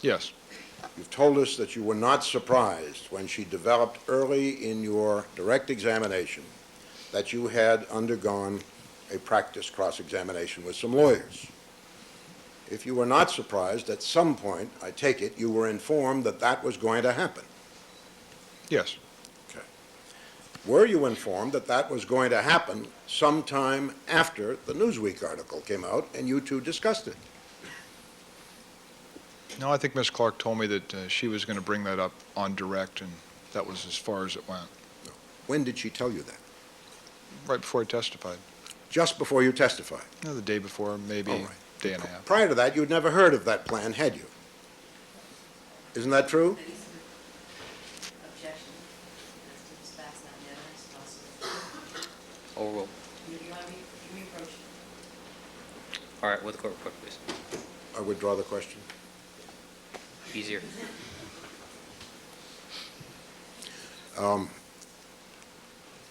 Yes. You've told us that you were not surprised when she developed early in your direct examination that you had undergone a practice cross-examination with some lawyers. If you were not surprised, at some point, I take it, you were informed that that was going to happen. Yes. Okay. Were you informed that that was going to happen sometime after the Newsweek article came out and you two discussed it? No, I think Ms. Clark told me that she was going to bring that up on direct, and that was as far as it went. No. When did she tell you that? Right before I testified. Just before you testified? No, the day before, maybe a day and a half. Prior to that, you'd never heard of that plan, had you? Isn't that true? Objection. That's not evidence. Overruled. You want to reapproach? All right, with the court report, please. I withdraw the question. Easier.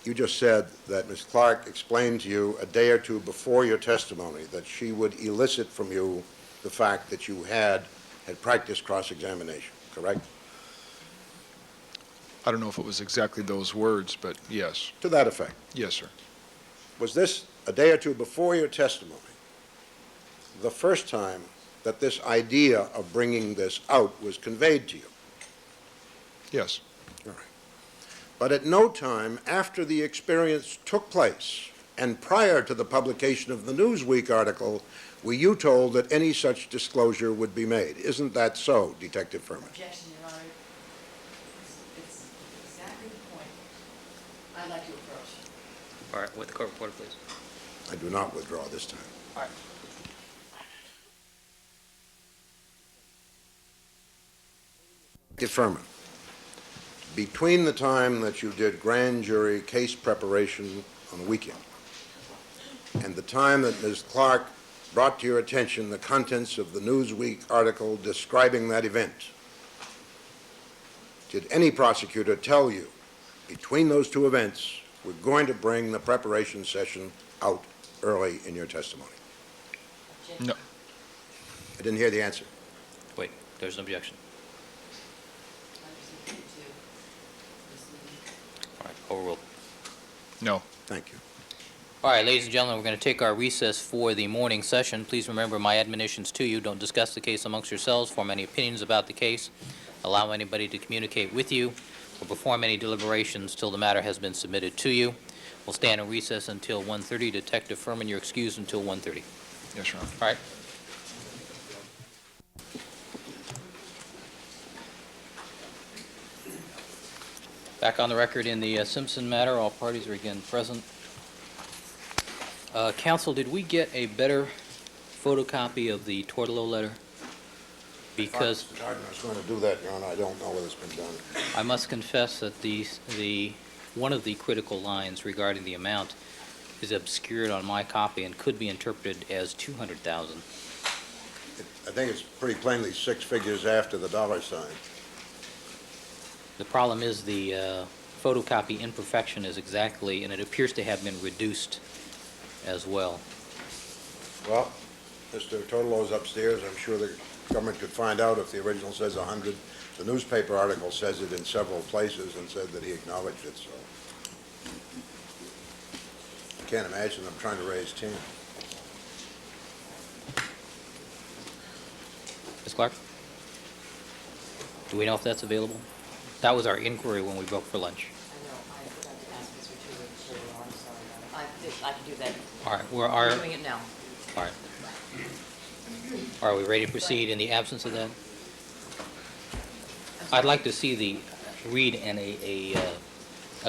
You just said that Ms. Clark explained to you a day or two before your testimony that she would elicit from you the fact that you had practiced cross-examination, correct? I don't know if it was exactly those words, but yes. To that effect. Yes, sir. Was this a day or two before your testimony the first time that this idea of bringing this out was conveyed to you? Yes. All right. But at no time after the experience took place and prior to the publication of the Newsweek article were you told that any such disclosure would be made. Isn't that so, Detective Fuhrman? Objection, Your Honor. It's exactly the point I'd like to approach. All right, with the court report, please. I do not withdraw this time. All right. Detective Fuhrman, between the time that you did grand jury case preparation on the weekend and the time that Ms. Clark brought to your attention the contents of the Newsweek article describing that event, did any prosecutor tell you between those two events we're going to bring the preparation session out early in your testimony? Objection. No. I didn't hear the answer. Wait, there's an objection. All right, overruled. No. Thank you. All right, ladies and gentlemen, we're going to take our recess for the morning session. Please remember my admonitions to you. Don't discuss the case amongst yourselves, form any opinions about the case, allow anybody to communicate with you, or perform any deliberations till the matter has been submitted to you. We'll stand in recess until 1:30. Detective Fuhrman, you're excused until 1:30. Yes, Your Honor. All right. Back on the record in the Simpson matter, all parties are again present. Counsel, did we get a better photocopy of the Tourtelot letter? Because Mr. Gardner is going to do that, Your Honor. I don't know whether it's been done. I must confess that one of the critical lines regarding the amount is obscured on my copy and could be interpreted as 200,000. I think it's pretty plainly 6 figures after the dollar sign. The problem is the photocopy imperfection is exactly, and it appears to have been reduced as well. Well, Mr. Tourtelot's upstairs. I'm sure the government could find out if the original says 100. The newspaper article says it in several places and said that he acknowledged it, so I can't imagine them trying to raise 10. Ms. Clark? Do we know if that's available? That was our inquiry when we broke for lunch. I know, I forgot to ask Mr. Tourtelot, I'm sorry. I can do that. All right, We're doing it now. all right. Are we ready to proceed in the absence of that? I'd like to see read and a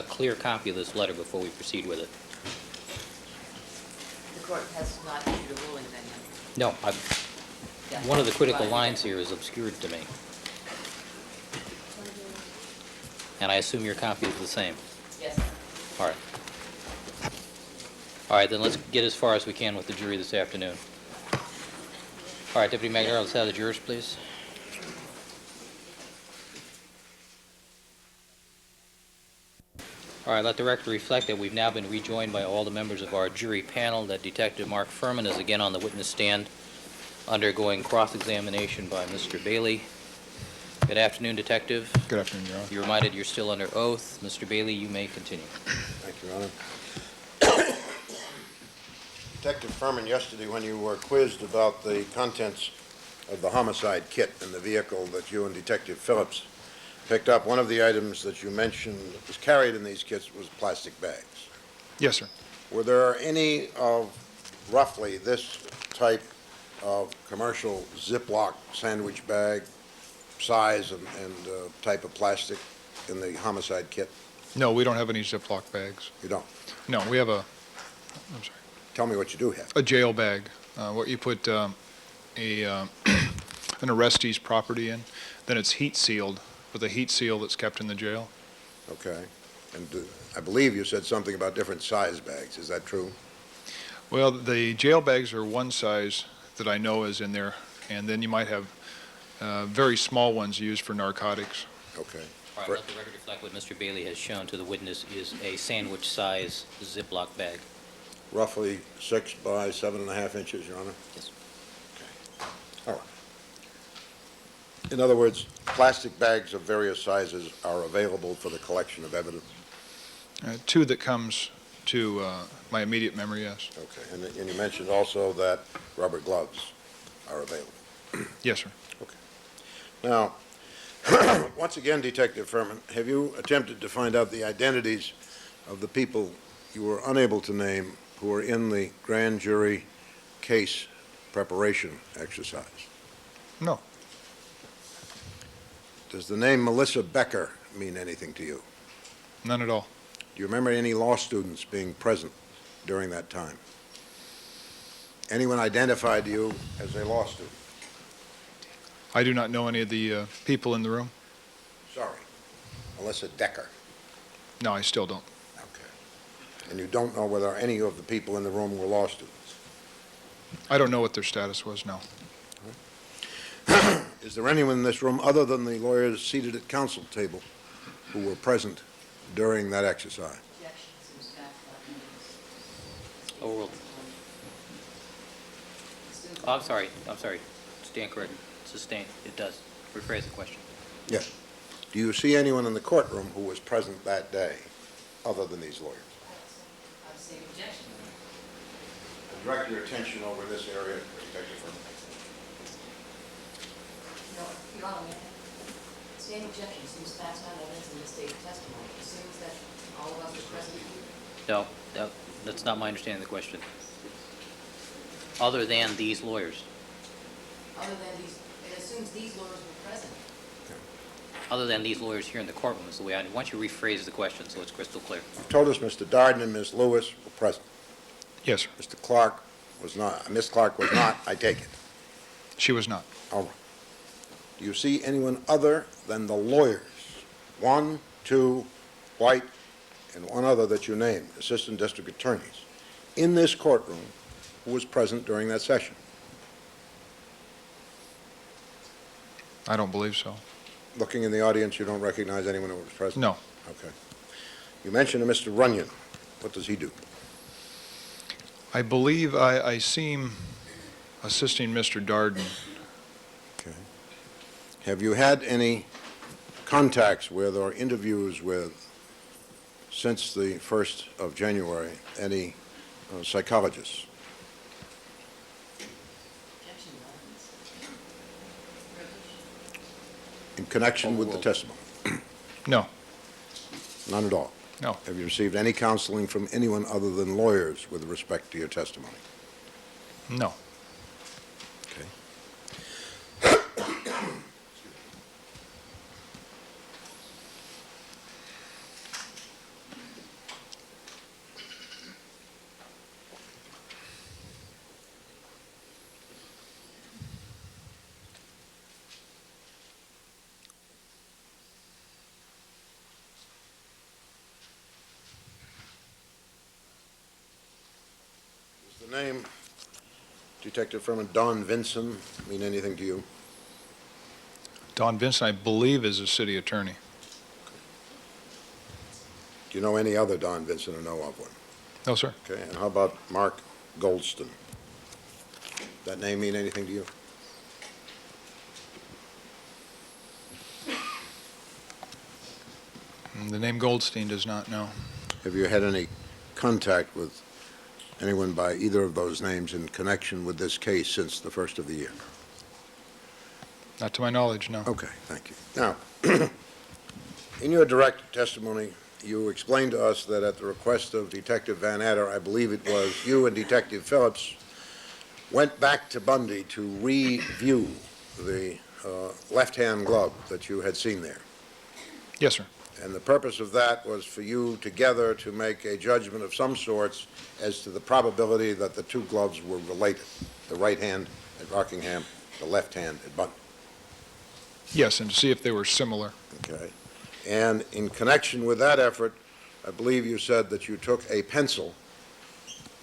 clear copy of this letter before we proceed with it. The court has not issued a ruling then yet. No, Yeah. one of the critical lines here is obscured to me. And I assume your copy is the same. Yes. All right. All right, then let's get as far as we can with the jury this afternoon. All right, Deputy McNair, let's have the jurors, please. All right, let the record reflect that we've now been rejoined by all the members of our jury panel, that Detective Mark Fuhrman is again on the witness stand, undergoing cross-examination by Mr. Bailey. Good afternoon, Detective. Good afternoon, Your Honor. You're reminded you're still under oath. Mr. Bailey, you may continue. Thank you, Your Honor. Detective Fuhrman, yesterday when you were quizzed about the contents of the homicide kit in the vehicle that you and Detective Phillips picked up, one of the items that you mentioned that was carried in these kits was plastic bags. Yes, sir. Were there any of roughly this type of commercial Ziploc sandwich bag size and type of plastic in the homicide kit? No, we don't have any Ziploc bags. You don't? No, we have I'm sorry, Tell me what you do have. a jail bag, where you put an arrestee's property in, then it's heat sealed with a heat seal that's kept in the jail. Okay. And I believe you said something about different size bags. Is that true? Well, the jail bags are one size that I know is in there, and then you might have very small ones used for narcotics. Okay. All right, let the record reflect what Mr. Bailey has shown to the witness is a sandwich-size Ziploc bag. Roughly 6 by 7.5 inches, Your Honor? Yes. All right. In other words, plastic bags of various sizes are available for the collection of evidence? Two that comes to my immediate memory, yes. Okay. And you mentioned also that rubber gloves are available? Yes, sir. Now, once again, Detective Fuhrman, have you attempted to find out the identities of the people you were unable to name who were in the grand jury case preparation exercise? No. Does the name Melissa Becker mean anything to you? None at all. Do you remember any law students being present during that time? Anyone identified you as a law student? I do not know any of the people in the room. Sorry. Melissa Decker. No, I still don't. Okay. And you don't know whether any of the people in the room were law students? I don't know what their status was, no. Is there anyone in this room other than the lawyers seated at counsel table who were present during that exercise? Objections, Ms. Back, Overruled. Oh, I'm sorry. Stand corrected. Sustained. It does. Rephrase the question. Yes. Do you see anyone in the courtroom who was present that day other than these lawyers? I'm saying objection. Direct your attention over this area, Detective Fuhrman. No, Your Honor, stand objection, seems facts not evidence in the state testimony. Assumes that all of us are present here. No, that's not my understanding of the question. Other than these lawyers. Other than these, it assumes these lawyers were present. Other than these lawyers here in the courtroom is the way I want you to rephrase the question so it's crystal clear. You told us Mr. Darden and Ms. Lewis were present. Yes, sir. Mr. Clark was not, Ms. Clark was not, I take it. She was not. All right. Do you see anyone other than the lawyers, 1, 2, White, and one other that you named, assistant district attorneys, in this courtroom who was present during that session? I don't believe so. Looking in the audience, you don't recognize anyone who was present? No. Okay. You mentioned Mr. Runyon. What does he do? I believe I see him assisting Mr. Darden. Okay. Have you had any contacts with or interviews with, since the 1st of January, any psychologists? Objection, Your Honor. Privilege. In connection with the testimony? No. None at all? No. Have you received any counseling from anyone other than lawyers with respect to your testimony? No. Okay. Does the name, Detective Fuhrman, Don Vinson, mean anything to you? Don Vincent, I believe, is a city attorney. Do you know any other Don Vinson or know of one? No, sir. Okay, and how about Mark Goldston? That name mean anything to you? The name Goldstein does not know. Have you had any contact with anyone by either of those names in connection with this case since the first of the year? Not to my knowledge, no. Okay, thank you. Now, in your direct testimony, you explained to us that at the request of Detective Van Adder, I believe it was you and Detective Phillips, went back to Bundy to review the left-hand glove that you had seen there. Yes, sir. And the purpose of that was for you together to make a judgment of some sorts as to the probability that the two gloves were related, the right hand at Rockingham, the left hand at Bundy. Yes, and to see if they were similar. Okay. And in connection with that effort, I believe you said that you took a pencil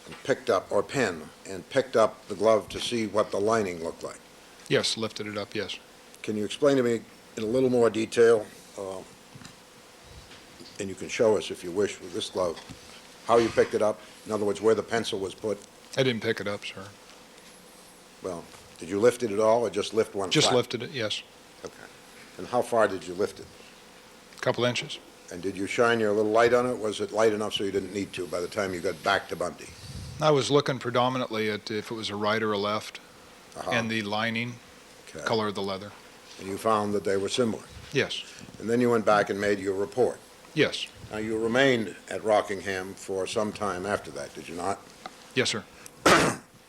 and picked up, or pen, and picked up the glove to see what the lining looked like. Yes, lifted it up, yes. Can you explain to me in a little more detail, and you can show us if you wish with this glove, how you picked it up? In other words, where the pencil was put? I didn't pick it up, sir. Well, did you lift it at all, or just lift one Just flap? lifted it, yes. Okay. And how far did you lift it? A couple inches. And did you shine your little light on it? Was it light enough so you didn't need to by the time you got back to Bundy? I was looking predominantly at if it was a right or a left, Uh-huh. and the lining, Okay. color of the leather. And you found that they were similar. Yes, And then you went back and made your report. yes, Now, you remained at Rockingham for some time after that, did you not? yes, sir.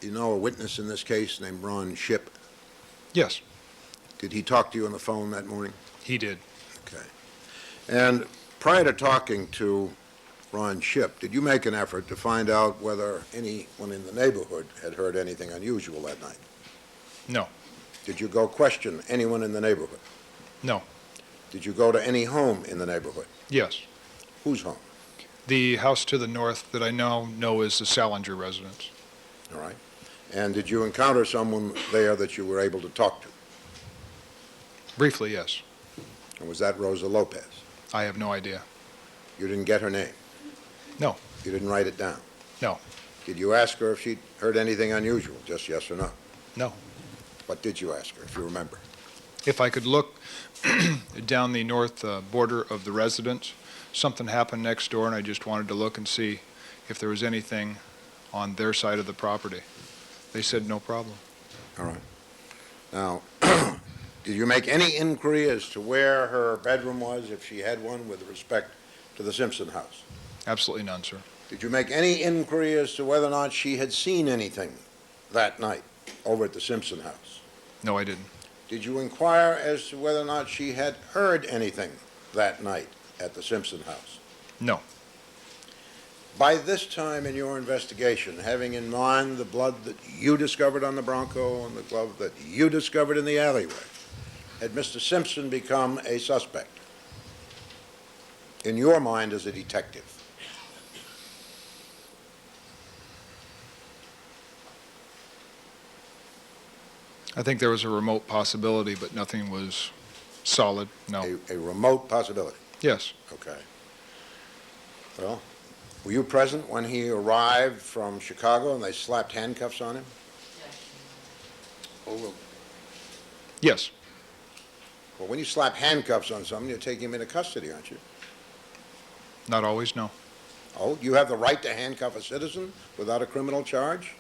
You know a witness in this case named Ron Shipp? Yes, Did he talk to you on the phone that morning? he did. Okay. And prior to talking to Ron Shipp, did you make an effort to find out whether anyone in the neighborhood had heard anything unusual that night? No, Did you go question anyone in the neighborhood? no, Did you go to any home in the neighborhood? yes. Whose home? The house to the north that I now know is the Salinger residence. All right. And did you encounter someone there that you were able to talk to? Briefly, yes. And was that Rosa Lopez? I have no idea. You didn't get her name? No. You didn't write it down? No. Did you ask her if she'd heard anything unusual, just yes or no? No. What did you ask her, if you remember? If I could look down the north border of the residence, something happened next door, and I just wanted to look and see if there was anything on their side of the property. They said no problem. All right. Now, did you make any inquiry as to where her bedroom was, if she had one, with respect to the Simpson house? Absolutely none, sir. Did you make any inquiry as to whether or not she had seen anything that night over at the Simpson house? No, I didn't. Did you inquire as to whether or not she had heard anything that night at the Simpson house? No. By this time in your investigation, having in mind the blood that you discovered on the Bronco and the glove that you discovered in the alleyway, had Mr. Simpson become a suspect in your mind as a detective? I think there was a remote possibility, but nothing was solid. No. A remote possibility? Yes. Okay. Well, were you present when he arrived from Chicago and they slapped handcuffs on him? Oh, well, Yes. well, when you slap handcuffs on someone, you're taking him into custody, aren't you? Not always, no. Oh, you have the right to handcuff a citizen without a criminal charge?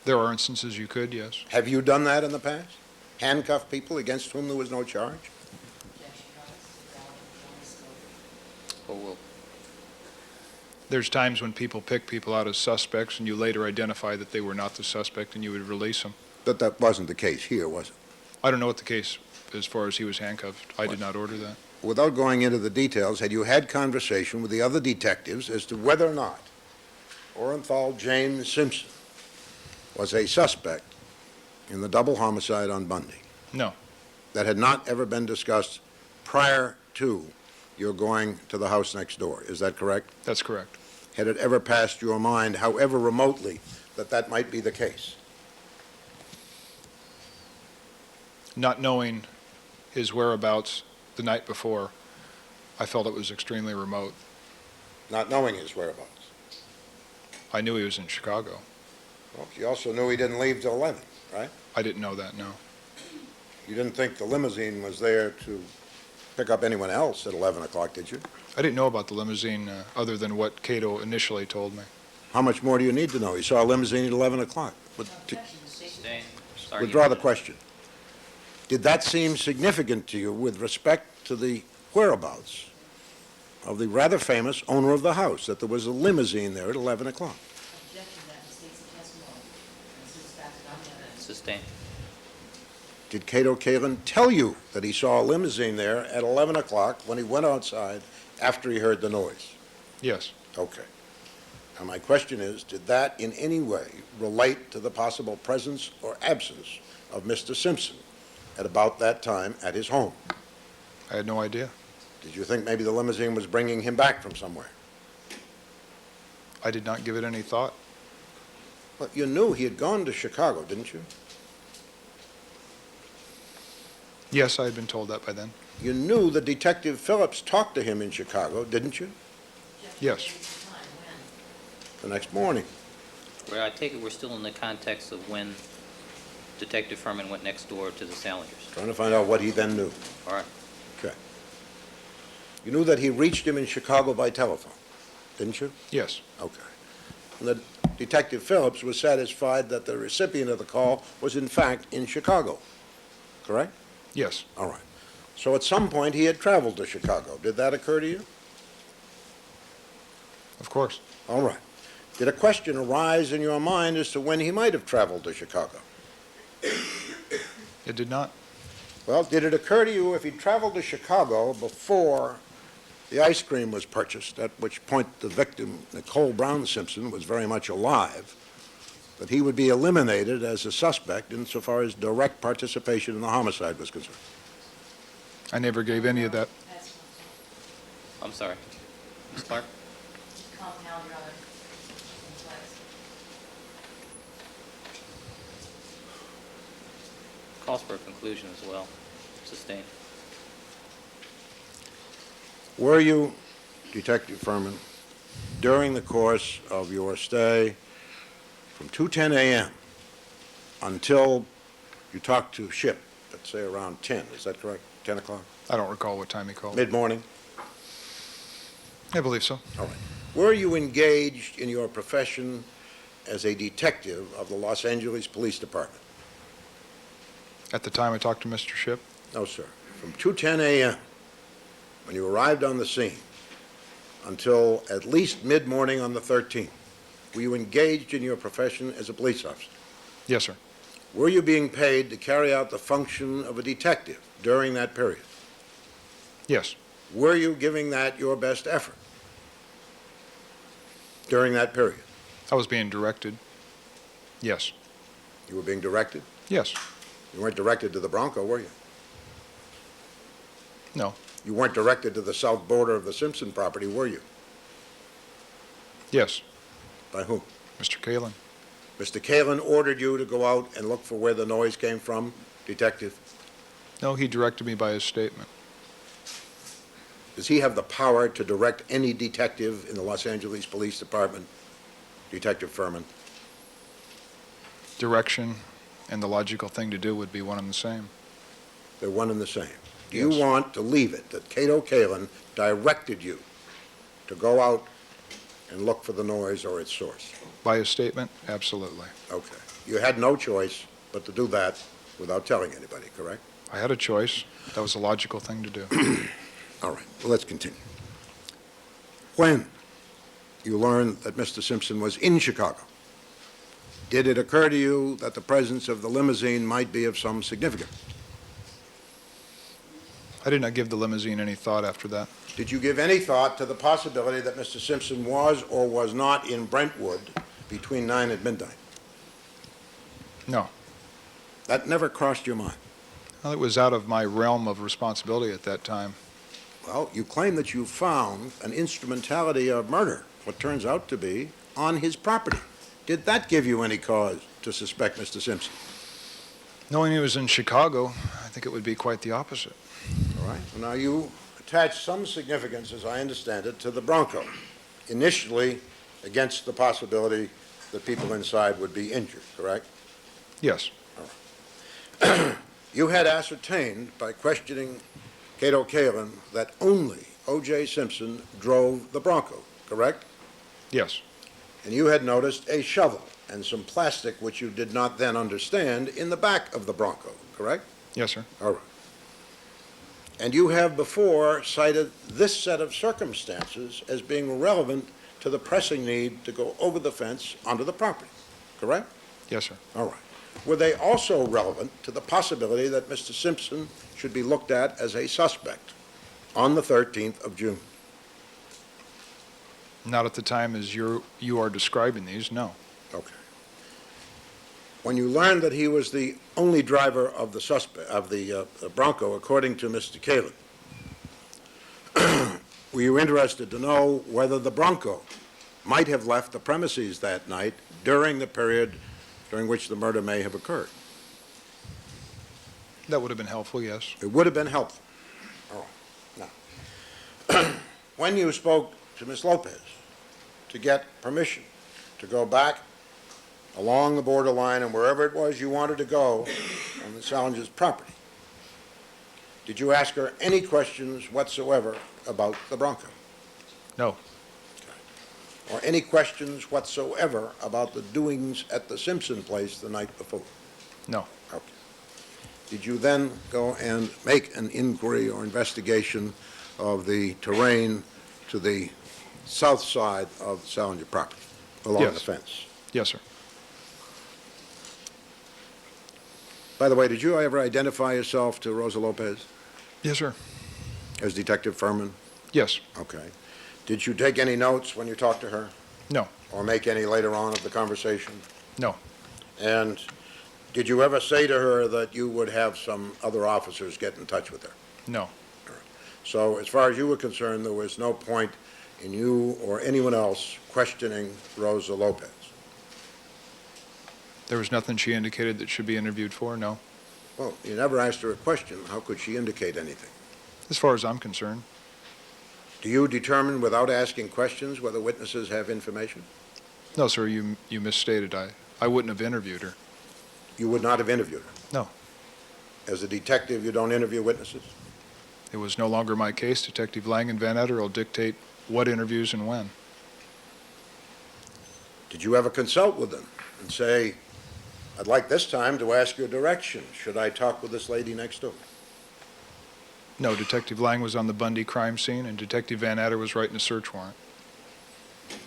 There are instances you could, yes. Have you done that in the past? Handcuff people against whom there was no charge? Oh, well, There's times when people pick people out as suspects, and you later identify that they were not the suspect, and you would release them. but that wasn't the case here, was it? I don't know what the case, as far as he was handcuffed. I did not order that. Without going into the details, had you had conversation with the other detectives as to whether or not Orenthal James Simpson was a suspect in the double homicide on Bundy? No. That had not ever been discussed prior to your going to the house next door. Is that correct? That's correct. Had it ever passed your mind, however remotely, that that might be the case? Not knowing his whereabouts the night before, I felt it was extremely remote. Not knowing his whereabouts? I knew he was in Chicago. Well, you also knew he didn't leave till 11, right? I didn't know that, no. You didn't think the limousine was there to pick up anyone else at 11 o'clock, did you? I didn't know about the limousine other than what Cato initially told me. How much more do you need to know? You saw a limousine at 11 o'clock. Objection, the state. Sustained. Sorry, Withdraw the you- question. Did that seem significant to you with respect to the whereabouts of the rather famous owner of the house, that there was a limousine there at 11 o'clock? Objection, that the state's testimony. And since that's not the evidence. Sustained. Did Cato Kalin tell you that he saw a limousine there at 11 o'clock when he went outside after he heard the noise? Yes. Okay. Now, my question is, did that in any way relate to the possible presence or absence of Mr. Simpson at about that time at his home? I had no idea. Did you think maybe the limousine was bringing him back from somewhere? I did not give it any thought. Well, you knew he had gone to Chicago, didn't you? Yes, I had been told that by then. You knew that Detective Phillips talked to him in Chicago, didn't you? Objection, Yes. the dates and time, when? The next morning. Well, I take it we're still in the context of when Detective Fuhrman went next door to the Salingers. Trying to find out what he then knew. All right. Okay. You knew that he reached him in Chicago by telephone, didn't you? Yes. Okay. And that Detective Phillips was satisfied that the recipient of the call was in fact in Chicago, correct? Yes. All right. So at some point he had traveled to Chicago. Did that occur to you? Of course. All right. Did a question arise in your mind as to when he might have traveled to Chicago? It did not. Well, did it occur to you if he traveled to Chicago before the ice cream was purchased, at which point the victim, Nicole Brown Simpson, was very much alive, that he would be eliminated as a suspect insofar as direct participation in the homicide was concerned? I never gave any of that. That's I'm sorry. Ms. Clark? compound your other complex. Calls for a conclusion as well. Sustained. Were you, Detective Fuhrman, during the course of your stay from 2:10 a.m. until you talked to Ship, let's say around 10, is that correct? 10 o'clock? I don't recall what time he called. Mid-morning? I believe so. All right. Were you engaged in your profession as a detective of the Los Angeles Police Department? At the time I talked to Mr. Ship? No, sir. From 2:10 a.m., when you arrived on the scene, until at least mid-morning on the 13th, were you engaged in your profession as a police officer? Yes, sir. Were you being paid to carry out the function of a detective during that period? Yes. Were you giving that your best effort during that period? I was being directed. Yes. You were being directed? Yes. You weren't directed to the Bronco, were you? No. You weren't directed to the south border of the Simpson property, were you? Yes. By whom? Mr. Kalin. Mr. Kalin ordered you to go out and look for where the noise came from, detective? No, he directed me by his statement. Does he have the power to direct any detective in the Los Angeles Police Department, Detective Fuhrman? Direction and the logical thing to do would be one and the same. They're one and the same. Do you Yes. want to leave it that Cato Kalin directed you to go out and look for the noise or its source? By his statement? Absolutely. Okay. You had no choice but to do that without telling anybody, correct? I had a choice. That was the logical thing to do. All right, well, let's continue. When you learned that Mr. Simpson was in Chicago, did it occur to you that the presence of the limousine might be of some significance? I did not give the limousine any thought after that. Did you give any thought to the possibility that Mr. Simpson was or was not in Brentwood between 9 and midnight? No. That never crossed your mind. Well, it was out of my realm of responsibility at that time. Well, you claim that you found an instrumentality of murder, what turns out to be, on his property. Did that give you any cause to suspect Mr. Simpson? Knowing he was in Chicago, I think it would be quite the opposite. All right. Now, you attach some significance, as I understand it, to the Bronco, initially against the possibility that people inside would be injured, correct? Yes. You had ascertained by questioning Cato Kalin that only O.J. Simpson drove the Bronco, correct? Yes. And you had noticed a shovel and some plastic, which you did not then understand, in the back of the Bronco, correct? Yes, sir. All right. And you have before cited this set of circumstances as being relevant to the pressing need to go over the fence onto the property, correct? Yes, sir. All right. Were they also relevant to the possibility that Mr. Simpson should be looked at as a suspect on the 13th of June? Not at the time as you are describing these, no. Okay. When you learned that he was the only driver of the Bronco, according to Mr. Kalin, were you interested to know whether the Bronco might have left the premises that night during the period during which the murder may have occurred? That would have been helpful, yes. It would have been helpful. All right. Now, when you spoke to Ms. Lopez to get permission to go back along the borderline and wherever it was you wanted to go on the Salinger's property, did you ask her any questions whatsoever about the Bronco? No. Or any questions whatsoever about the doings at the Simpson place the night before? No. Okay. Did you then go and make an inquiry or investigation of the terrain to the south side of the Salinger property, along the Yes. fence? Yes, sir. By the way, did you ever identify yourself to Rosa Lopez Yes, sir. as Detective Fuhrman? Yes. Okay. Did you take any notes when you talked to her? No. Or make any later on of the conversation? No. And did you ever say to her that you would have some other officers get in touch with her? No. So as far as you were concerned, there was no point in you or anyone else questioning Rosa Lopez? There was nothing she indicated that should be interviewed for, no. Well, you never asked her a question. How could she indicate anything? As far as I'm concerned. Do you determine without asking questions whether witnesses have information? No, sir, you misstated. I wouldn't have interviewed her. You would not have interviewed her? No. As a detective, you don't interview witnesses? It was no longer my case. Detective Lang and Van Etter will dictate what interviews and when. Did you ever consult with them and say, I'd like this time to ask your direction. Should I talk with this lady next door? No, Detective Lang was on the Bundy crime scene, and Detective Van Etter was writing a search warrant.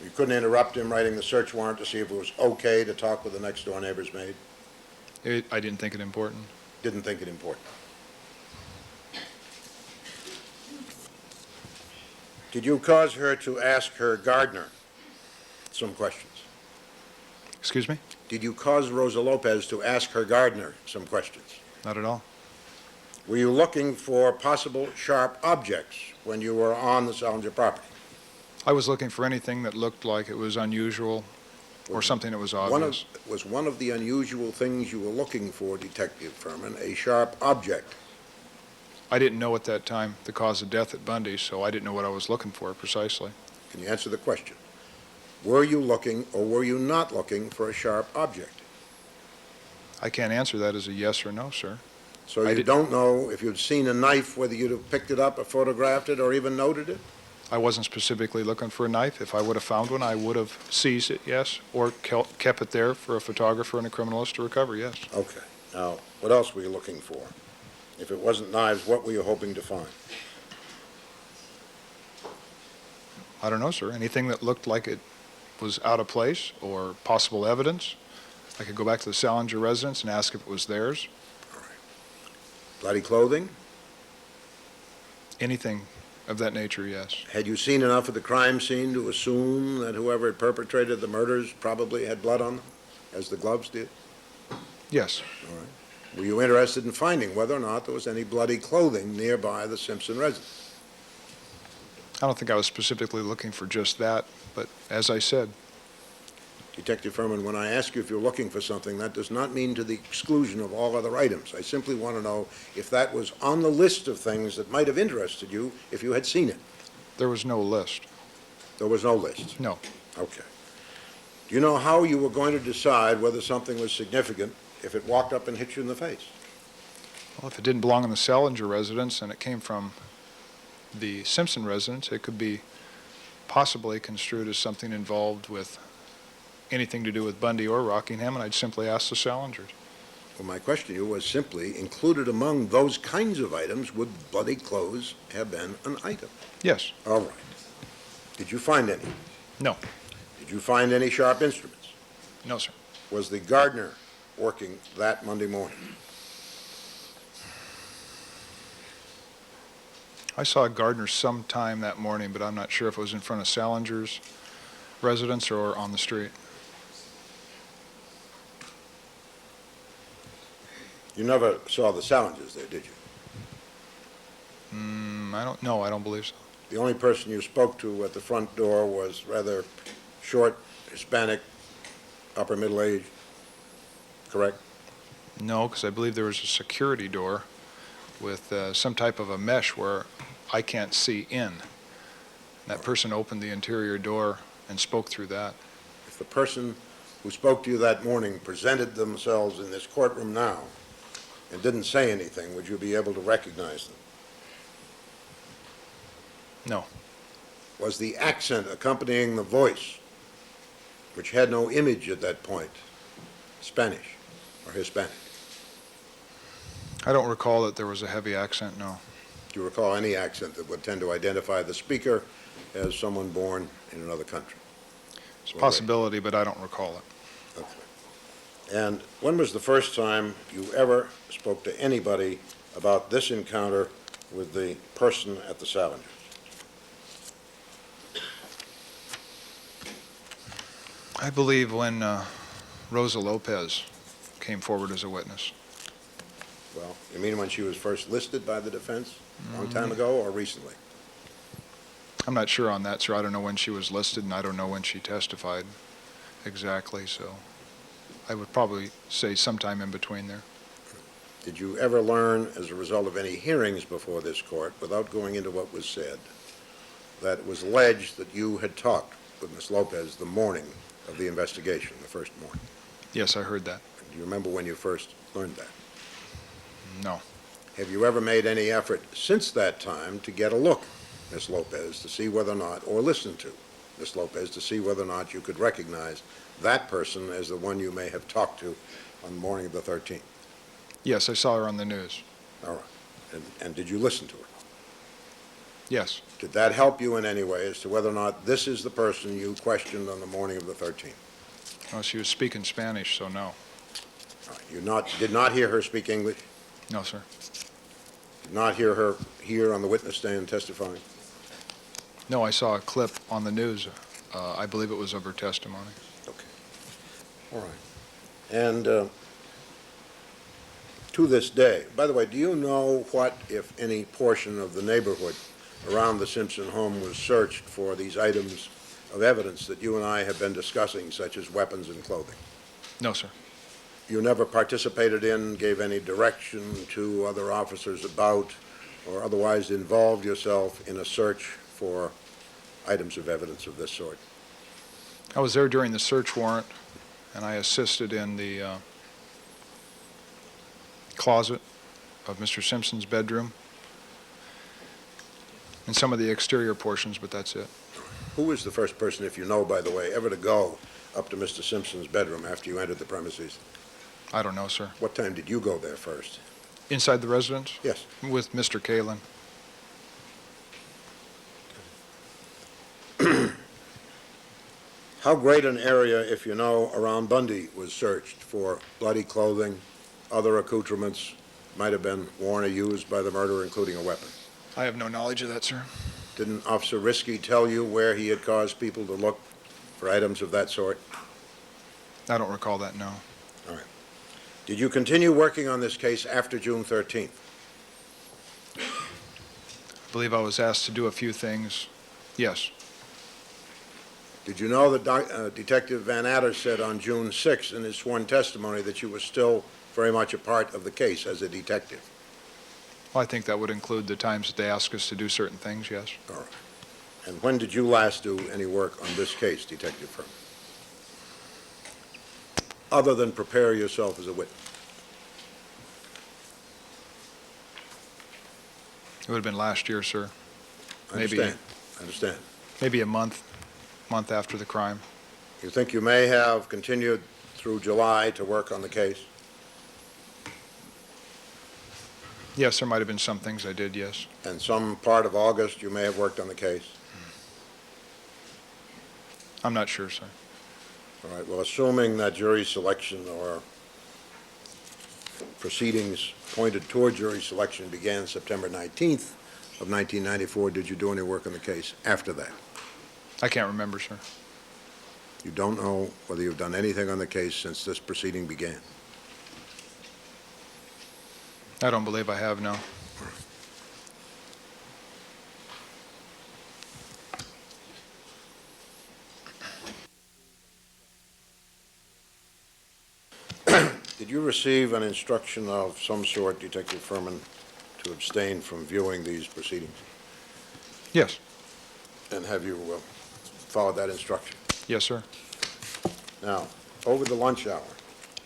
You couldn't interrupt him writing the search warrant to see if it was okay to talk with the next door neighbor's maid? I didn't think it important. Didn't think it important. Did you cause her to ask her gardener some questions? Excuse me? Did you cause Rosa Lopez to ask her gardener some questions? Not at all. Were you looking for possible sharp objects when you were on the Salinger property? I was looking for anything that looked like it was unusual or something that was obvious. Was one of the unusual things you were looking for, Detective Fuhrman, a sharp object? I didn't know at that time the cause of death at Bundy, so I didn't know what I was looking for precisely. Can you answer the question? Were you looking or were you not looking for a sharp object? I can't answer that as a yes or no, sir. So I you did- don't know if you'd seen a knife, whether you'd have picked it up or photographed it or even noted it? I wasn't specifically looking for a knife. If I would have found one, I would have seized it, yes, or kept it there for a photographer and a criminalist to recover, yes. Okay. Now, what else were you looking for? If it wasn't knives, what were you hoping to find? I don't know, sir. Anything that looked like it was out of place or possible evidence. I could go back to the Salinger residence and ask if it was theirs. Bloody clothing? Anything of that nature, yes. Had you seen enough of the crime scene to assume that whoever had perpetrated the murders probably had blood on them, as the gloves did? Yes. All right. Were you interested in finding whether or not there was any bloody clothing nearby the Simpson residence? I don't think I was specifically looking for just that, but as I said, Detective Fuhrman, when I ask you if you're looking for something, that does not mean to the exclusion of all other items. I simply want to know if that was on the list of things that might have interested you if you had seen it. there was no list. There was no list. No. Okay. Do you know how you were going to decide whether something was significant if it walked up and hit you in the face? Well, if it didn't belong in the Salinger residence and it came from the Simpson residence, it could be possibly construed as something involved with anything to do with Bundy or Rockingham, and I'd simply ask the Salingers. Well, my question to you was simply, included among those kinds of items, would bloody clothes have been an item? Yes. All right. Did you find any? No. Did you find any sharp instruments? No, sir. Was the gardener working that Monday morning? I saw a gardener sometime that morning, but I'm not sure if it was in front of Salinger's residence or on the street. You never saw the Salingers there, did you? I don't know. I don't believe so. The only person you spoke to at the front door was rather short, Hispanic, upper middle age, correct? No, because I believe there was a security door with some type of a mesh where I can't see in. That person opened the interior door and spoke through that. If the person who spoke to you that morning presented themselves in this courtroom now and didn't say anything, would you be able to recognize them? No. Was the accent accompanying the voice, which had no image at that point, Spanish or Hispanic? I don't recall that there was a heavy accent, no. Do you recall any accent that would tend to identify the speaker as someone born in another country? It's a possibility, but I don't recall it. Okay. And when was the first time you ever spoke to anybody about this encounter with the person at the Salingers? I believe when Rosa Lopez came forward as a witness. Well, you mean when she was first listed by the defense, a long time ago or recently? I'm not sure on that, sir. I don't know when she was listed, and I don't know when she testified exactly, so I would probably say sometime in between there. Did you ever learn, as a result of any hearings before this court, without going into what was said, that it was alleged that you had talked with Ms. Lopez the morning of the investigation, the first morning? Yes, I heard that. Do you remember when you first learned that? No. Have you ever made any effort since that time to get a look at Ms. Lopez to see whether or not, or listen to Ms. Lopez to see whether or not you could recognize that person as the one you may have talked to on the morning of the 13th? Yes, I saw her on the news. All right. And did you listen to her? Yes. Did that help you in any way as to whether or not this is the person you questioned on the morning of the 13th? Well, she was speaking Spanish, so no. All right. You did not hear her speak English? No, sir. Did not hear her here on the witness stand testifying? No, I saw a clip on the news. I believe it was of her testimony. Okay. All right. And to this day, by the way, do you know what, if any, portion of the neighborhood around the Simpson home was searched for these items of evidence that you and I have been discussing, such as weapons and clothing? No, sir. You never participated in, gave any direction to other officers about, or otherwise involved yourself in a search for items of evidence of this sort? I was there during the search warrant, and I assisted in the closet of Mr. Simpson's bedroom and some of the exterior portions, but that's it. Who was the first person, if you know, by the way, ever to go up to Mr. Simpson's bedroom after you entered the premises? I don't know, sir. What time did you go there first? Inside the residence? Yes. With Mr. Kalin. How great an area, if you know, around Bundy was searched for bloody clothing, other accoutrements might have been worn or used by the murderer, including a weapon? I have no knowledge of that, sir. Didn't Officer Risky tell you where he had caused people to look for items of that sort? I don't recall that, no. All right. Did you continue working on this case after June 13th? I believe I was asked to do a few things. Yes. Did you know that Detective Van Adder said on June 6th in his sworn testimony that you were still very much a part of the case as a detective? Well, I think that would include the times that they ask us to do certain things, yes. All right. And when did you last do any work on this case, Detective Fuhrman, other than prepare yourself as a witness? would have been last year, sir. I Maybe- understand. Maybe a month after the crime. You think you may have continued through July to work on the case? Yes, there might have been some things I did, yes. And some part of August, you may have worked on the case? I'm not sure, sir. All right, well, assuming that jury selection or proceedings pointed toward jury selection began September 19th of 1994, did you do any work on the case after that? I can't remember, sir. You don't know whether you've done anything on the case since this proceeding began? I don't believe I have, no. Did you receive an instruction of some sort, Detective Fuhrman, to abstain from viewing these proceedings? Yes. And have you followed that instruction? Yes, sir. Now, over the lunch hour,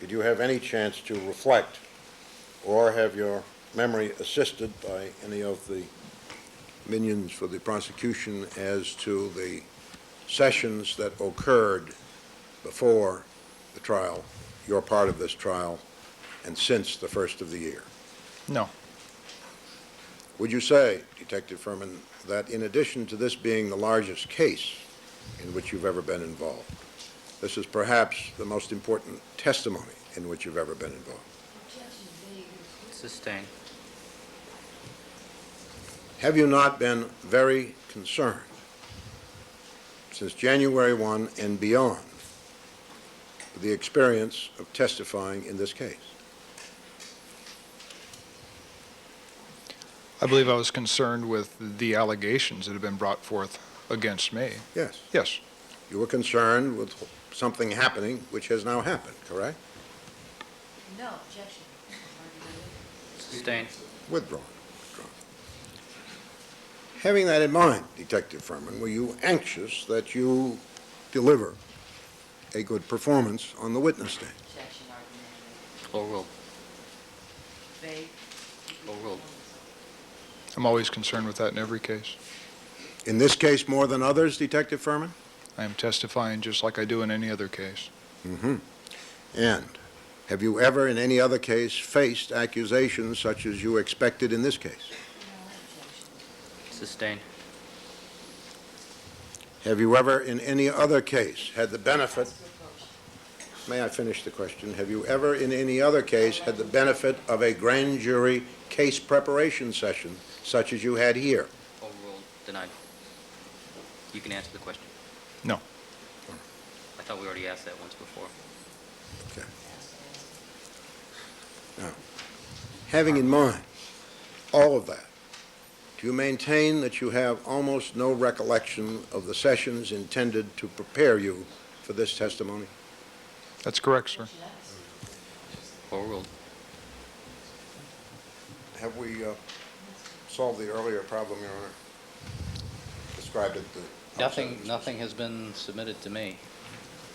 did you have any chance to reflect, or have your memory assisted by any of the minions for the prosecution as to the sessions that occurred before the trial, your part of this trial, and since the first of the year? No. Would you say, Detective Fuhrman, that in addition to this being the largest case in which you've ever been involved, this is perhaps the most important testimony in which you've ever been involved? Sustained. Have you not been very concerned since January 1 and beyond with the experience of testifying in this case? I believe I was concerned with the allegations that have been brought forth against me. Yes. Yes. You were concerned with something happening which has now happened, correct? No, objection. Sustained. Withdrawn. Having that in mind, Detective Fuhrman, were you anxious that you deliver a good performance on the witness stand? Objection, argument. Overruled. Vague. Overruled. I'm always concerned with that in every case. In this case more than others, Detective Fuhrman? I am testifying just like I do in any other case. Mm-hmm. And have you ever in any other case faced accusations such as you expected in this case? No, objection. Sustained. Have you ever in any other case had the benefit, That's good approach. may I finish the question? Have you ever in any other case had the benefit of a grand jury case preparation session such as you had here? Overruled. Denied. You can answer the question. No. I thought we already asked that once before. Now, having in mind all of that, do you maintain that you have almost no recollection of the sessions intended to prepare you for this testimony? That's correct, sir. Overruled. Have we solved the earlier problem, Your Honor? Described it the Nothing has been submitted to me.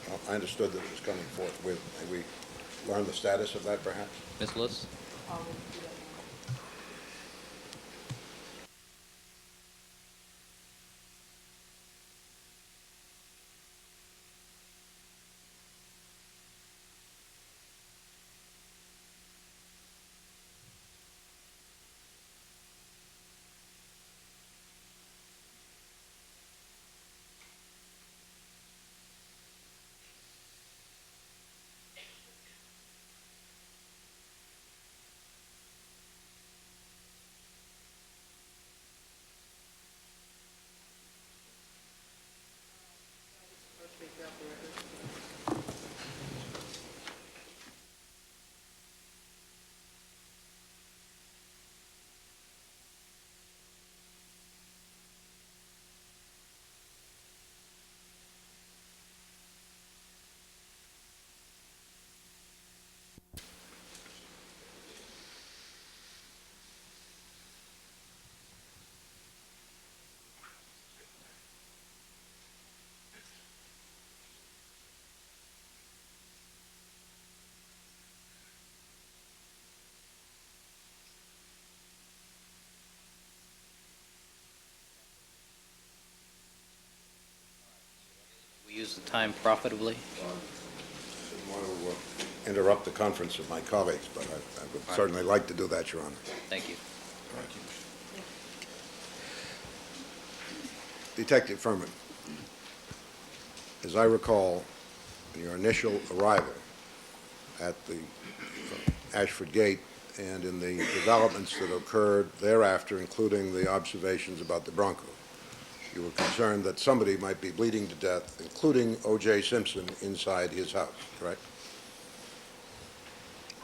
Well, I understood that it was coming forth. Have we learned the status of that, perhaps? Ms. Lewis? I'll do that. time profitably. I want to interrupt the conference of my colleagues, but I would certainly like to do that, Your Honor. Thank you. Detective Fuhrman, as I recall, in your initial arrival at the Ashford Gate and in the developments that occurred thereafter, including the observations about the Bronco, you were concerned that somebody might be bleeding to death, including O.J. Simpson, inside his house, correct?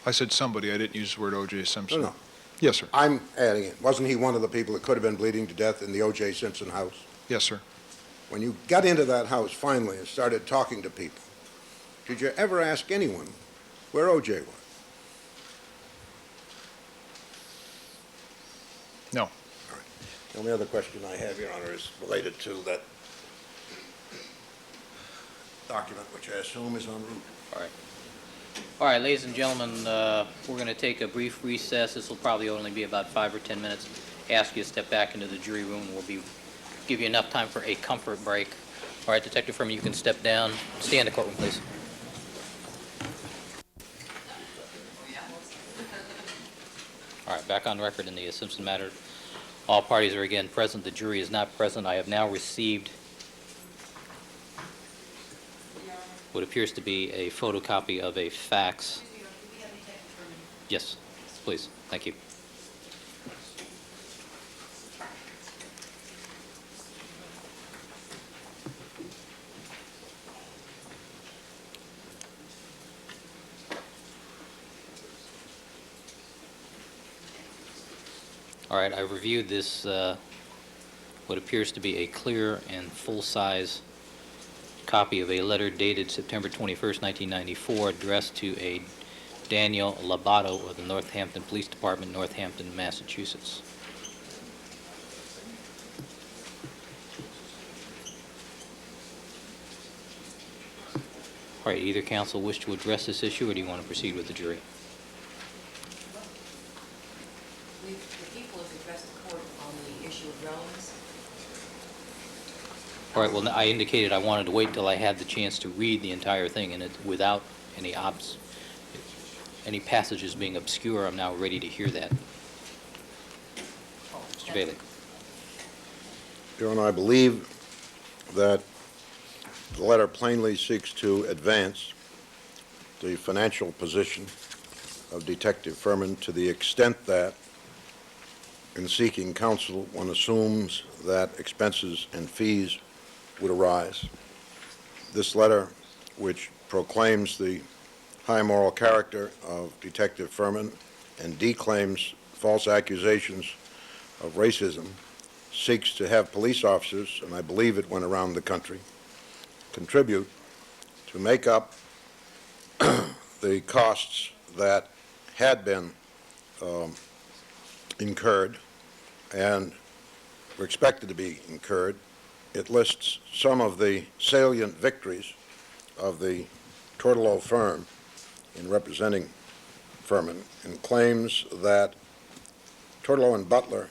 I said somebody, I didn't use the word O.J. Simpson. No. Yes, sir. I'm adding it. Wasn't he one of the people that could have been bleeding to death in the O.J. Simpson house? Yes, sir. When you got into that house finally and started talking to people, did you ever ask anyone where O.J. was? No. The only other question I have, Your Honor, is related to that document, which I assume is en route. All right. All right, ladies and gentlemen, we're going to take a brief recess. This will probably only be about 5 or 10 minutes. Ask you to step back into the jury room. We'll give you enough time for a comfort break. All right, Detective Fuhrman, you can step down. Stay in the courtroom, please. All right, back on record in the Simpson matter. All parties are again present. The jury is not present. I have now received what appears to be a photocopy of a fax. Yes, please. Thank you. All right, I reviewed this, what appears to be a clear and full-size copy of a letter dated September 21st, 1994, addressed to a Daniel Labato of the Northampton Police Department, Northampton, Massachusetts. All right, either counsel wish to address this issue, or do you want to proceed with the jury? The people have addressed the court on the issue of relevance. All right, well, I indicated I wanted to wait till I had the chance to read the entire thing, and without any passages being obscure, I'm now ready to hear that. Mr. Bailey. Your Honor, I believe that the letter plainly seeks to advance the financial position of Detective Fuhrman to the extent that, in seeking counsel, one assumes that expenses and fees would arise. This letter, which proclaims the high moral character of Detective Fuhrman and declaims false accusations of racism, seeks to have police officers, and I believe it went around the country, contribute to make up the costs that had been incurred and were expected to be incurred. It lists some of the salient victories of the Tourtelot firm in representing Fuhrman and claims that Tourtelot and Butler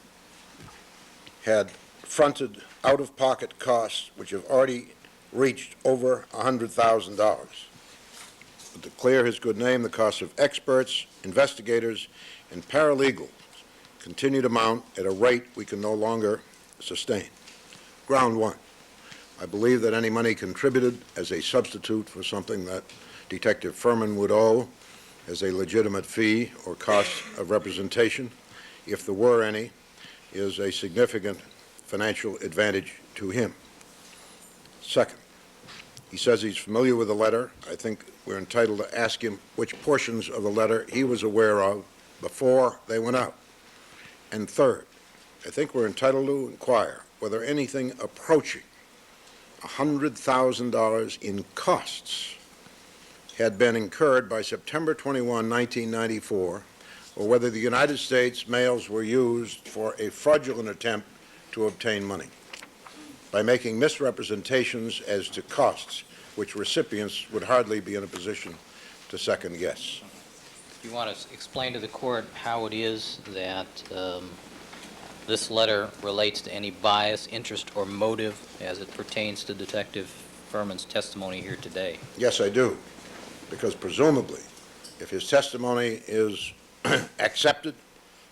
had fronted out-of-pocket costs which have already reached over $100,000. But to clear his good name, the costs of experts, investigators, and paralegals continue to mount at a rate we can no longer sustain. Ground one, I believe that any money contributed as a substitute for something that Detective Fuhrman would owe as a legitimate fee or cost of representation, if there were any, is a significant financial advantage to him. Second, he says he's familiar with the letter. I think we're entitled to ask him which portions of the letter he was aware of before they went out. And third, I think we're entitled to inquire whether anything approaching $100,000 in costs had been incurred by September 21, 1994, or whether the United States mails were used for a fraudulent attempt to obtain money by making misrepresentations as to costs which recipients would hardly be in a position to second guess. Do you want to explain to the court how it is that this letter relates to any bias, interest, or motive as it pertains to Detective Fuhrman's testimony here today? Yes, I do, because presumably, if his testimony is accepted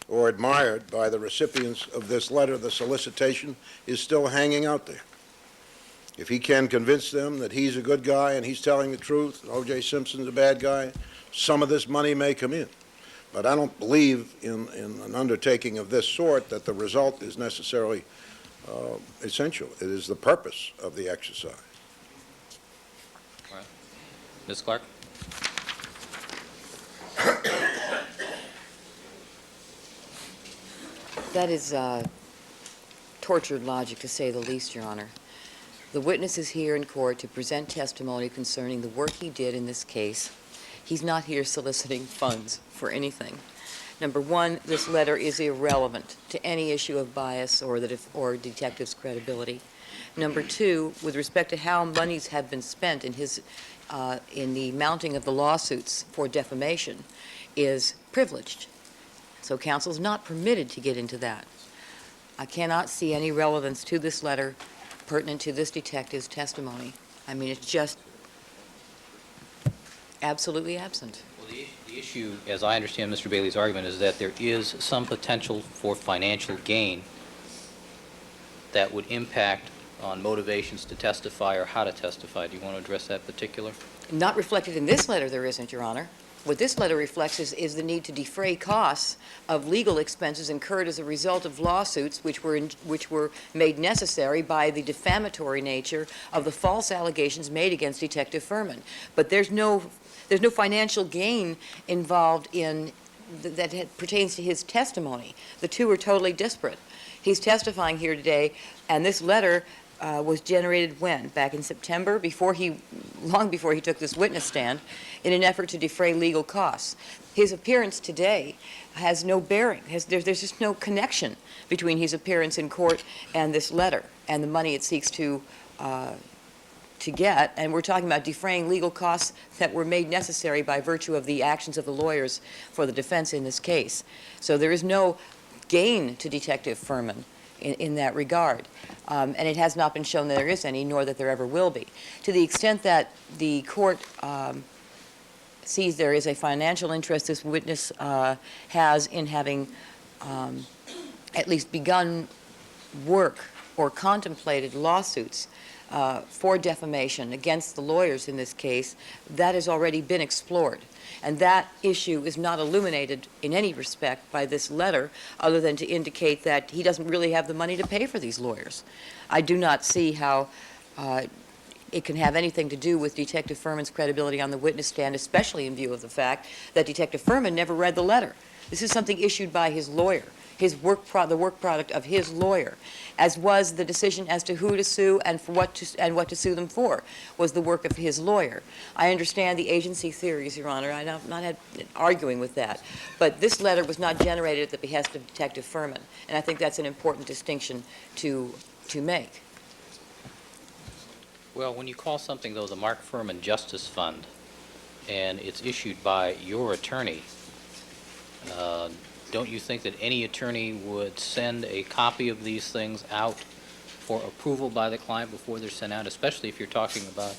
or admired by the recipients of this letter, the solicitation is still hanging out there. If he can convince them that he's a good guy and he's telling the truth, and O.J. Simpson's a bad guy, some of this money may come in. But I don't believe in an undertaking of this sort that the result is necessarily essential. It is the purpose of the exercise. All right. Ms. Clark? That is tortured logic, to say the least, Your Honor. The witness is here in court to present testimony concerning the work he did in this case. He's not here soliciting funds for anything. Number one, this letter is irrelevant to any issue of bias or detective's credibility. Number two, with respect to how monies have been spent in the mounting of the lawsuits for defamation, is privileged. So counsel's not permitted to get into that. I cannot see any relevance to this letter pertinent to this detective's testimony. I mean, it's just absolutely absent. Well, the issue, as I understand Mr. Bailey's argument, is that there is some potential for financial gain that would impact on motivations to testify or how to testify. Do you want to address that particular? Not reflected in this letter, there isn't, Your Honor. What this letter reflects is the need to defray costs of legal expenses incurred as a result of lawsuits which were made necessary by the defamatory nature of the false allegations made against Detective Fuhrman. But there's no financial gain involved in that pertains to his testimony. The two are totally disparate. He's testifying here today, and this letter was generated when? Back in September, long before he took this witness stand, in an effort to defray legal costs. His appearance today has no bearing. There's just no connection between his appearance in court and this letter and the money it seeks to get. And we're talking about defraying legal costs that were made necessary by virtue of the actions of the lawyers for the defense in this case. So there is no gain to Detective Fuhrman in that regard. And it has not been shown that there is any, nor that there ever will be. To the extent that the court sees there is a financial interest this witness has in having at least begun work or contemplated lawsuits for defamation against the lawyers in this case, that has already been explored. And that issue is not illuminated in any respect by this letter, other than to indicate that he doesn't really have the money to pay for these lawyers. I do not see how it can have anything to do with Detective Fuhrman's credibility on the witness stand, especially in view of the fact that Detective Fuhrman never read the letter. This is something issued by his lawyer, the work product of his lawyer, as was the decision as to who to sue and for what to sue them for, was the work of his lawyer. I understand the agency theories, Your Honor. I'm not arguing with that. But this letter was not generated at the behest of Detective Fuhrman, and I think that's an important distinction to make. Well, when you call something, though, the Mark Fuhrman Justice Fund, and it's issued by your attorney, don't you think that any attorney would send a copy of these things out for approval by the client before they're sent out, especially if you're talking about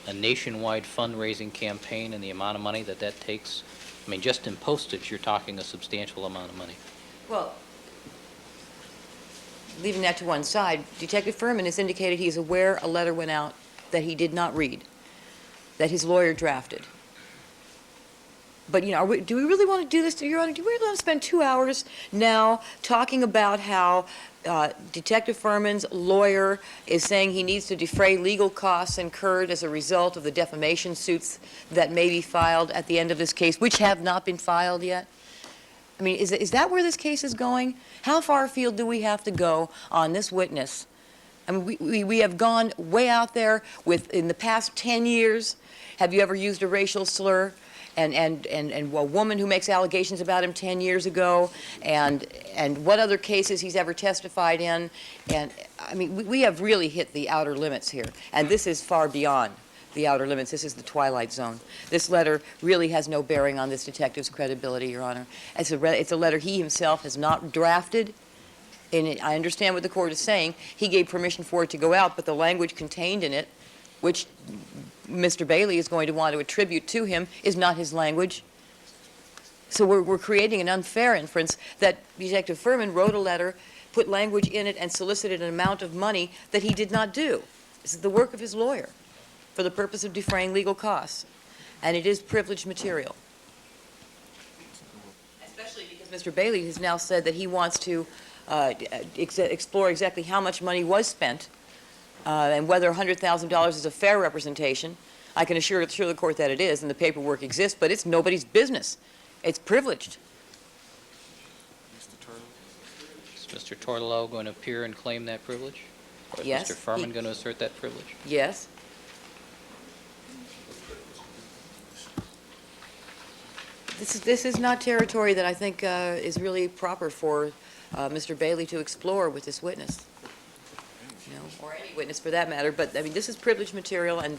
a nationwide fundraising campaign and the amount of money that takes? I mean, just in postage, you're talking a substantial amount of money. Well, leaving that to one side, Detective Fuhrman has indicated he is aware a letter went out that he did not read, that his lawyer drafted. But, you know, do we really want to do this, Your Honor? Do we really want to spend 2 hours now talking about how Detective Fuhrman's lawyer is saying he needs to defray legal costs incurred as a result of the defamation suits that may be filed at the end of this case, which have not been filed yet? I mean, is that where this case is going? How far afield do we have to go on this witness? I mean, we have gone way out there in the past 10 years. Have you ever used a racial slur? And a woman who makes allegations about him 10 years ago, and what other cases he's ever testified in. And, I mean, we have really hit the outer limits here. And this is far beyond the outer limits. This is the twilight zone. This letter really has no bearing on this detective's credibility, Your Honor. It's a letter he himself has not drafted. And I understand what the court is saying. He gave permission for it to go out, but the language contained in it which Mr. Bailey is going to want to attribute to him, is not his language. So we're creating an unfair inference that Detective Fuhrman wrote a letter, put language in it, and solicited an amount of money that he did not do. This is the work of his lawyer for the purpose of defraying legal costs, and it is privileged material. Especially because Mr. Bailey has now said that he wants to explore exactly how much money was spent and whether $100,000 is a fair representation. I can assure the court that it is, and the paperwork exists, but it's nobody's business. It's privileged. Is Mr. Tourtelot going to appear and claim that privilege? Or is Yes, Mr. Fuhrman going to assert that privilege? Yes. This is not territory that I think is really proper for Mr. Bailey to explore with this witness, or any witness for that matter. But I mean, this is privileged material, and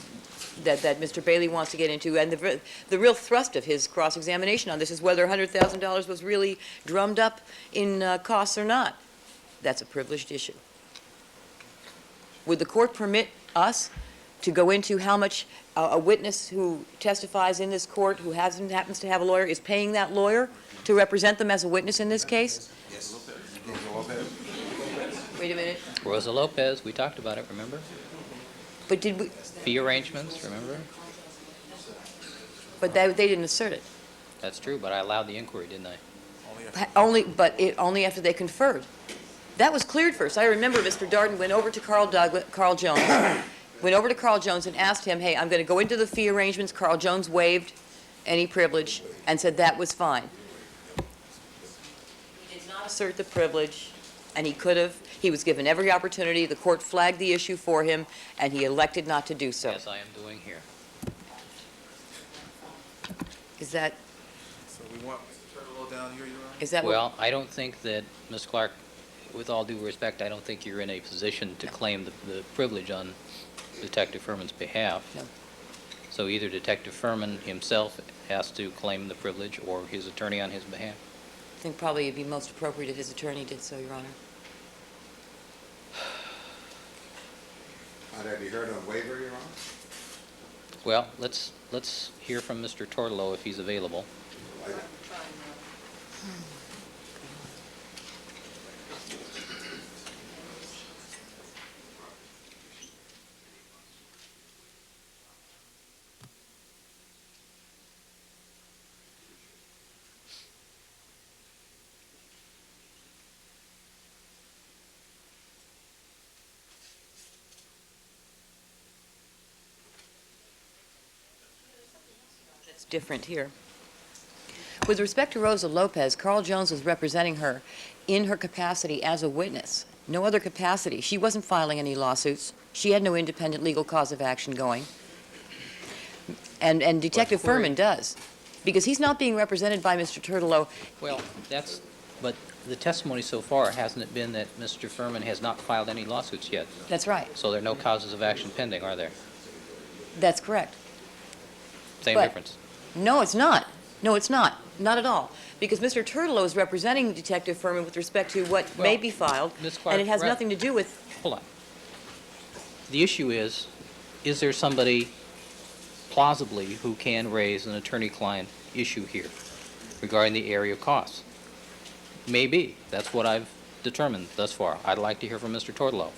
that Mr. Bailey wants to get into. And the real thrust of his cross-examination on this is whether $100,000 was really drummed up in costs or not. That's a privileged issue. Would the court permit us to go into how much a witness who testifies in this court, who happens to have a lawyer, is paying that lawyer to represent them as a witness in this case? Yes. Rosa Lopez? Wait a minute. Rosa Lopez, we talked about it, remember? But did we? Fee arrangements, remember? But they didn't assert it. That's true, but I allowed the inquiry, didn't I? Only after they conferred. That was cleared first. I remember Mr. Darden went over to Carl Jones, went over to Carl Jones and asked him, hey, I'm going to go into the fee arrangements. Carl Jones waived any privilege and said that was fine. He did not assert the privilege, and he could have. He was given every opportunity. The court flagged the issue for him, and he elected not to do so. As I am doing here. Is that, So we want Mr. Tourtelot down here, Your Honor? is that what? Well, I don't think that, Ms. Clark, with all due respect, I don't think you're in a position to claim the privilege on Detective Fuhrman's behalf. No. So either Detective Fuhrman himself has to claim the privilege or his attorney on his behalf. I think probably it'd be most appropriate if his attorney did so, Your Honor. Might I be heard on waiver, Your Honor? Well, let's hear from Mr. Tourtelot if he's available. That's different here. With respect to Rosa Lopez, Carl Jones was representing her in her capacity as a witness. No other capacity. She wasn't filing any lawsuits. She had no independent legal cause of action going. And Detective Fuhrman does, because he's not being represented by Mr. Tourtelot. Well, but the testimony so far, hasn't it been that Mr. Fuhrman has not filed any lawsuits yet? That's right. So there are no causes of action pending, are there? That's correct. Same But- difference. No, it's not. No, it's not. Not at all. Because Mr. Tourtelot is representing Detective Fuhrman with respect to what may be filed, Ms. Clark, and it has nothing to do with. Hold on. The issue is there somebody plausibly who can raise an attorney-client issue here regarding the area of costs? Maybe. That's what I've determined thus far. I'd like to hear from Mr. Tourtelot.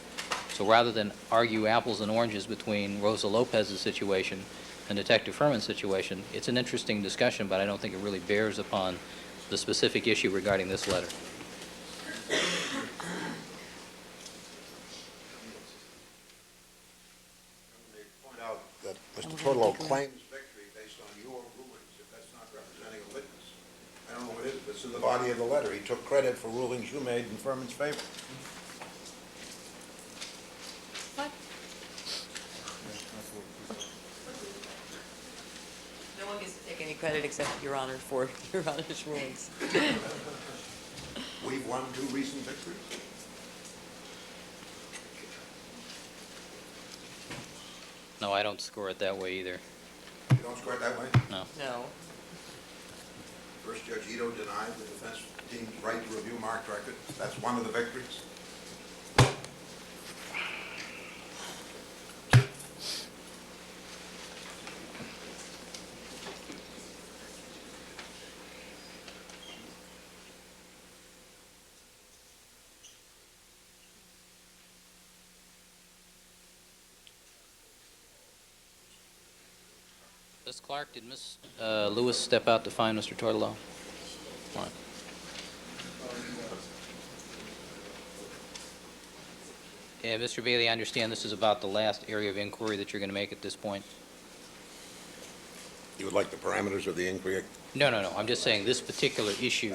So rather than argue apples and oranges between Rosa Lopez's situation and Detective Fuhrman's situation, it's an interesting discussion, but I don't think it really bears upon the specific issue regarding this letter. They point out that Mr. Tourtelot claims victory based on your rulings, if that's not representing a witness. I don't know what it is, but it's in the body of the letter. He took credit for rulings you made in Fuhrman's favor. What? No one gets to take any credit except Your Honor for Your Honor's rulings. We've won 2 recent victories. No, I don't score it that way either. You don't score it that way? No. No. First, Judge Ito denied the defense team's right to review marked record. That's one of the victories. Ms. Clark, did Ms. Lewis step out to find Mr. Tourtelot? All right. And Mr. Bailey, I understand this is about the last area of inquiry that you're going to make at this point? You would like the parameters of the inquiry? No. I'm just saying this particular issue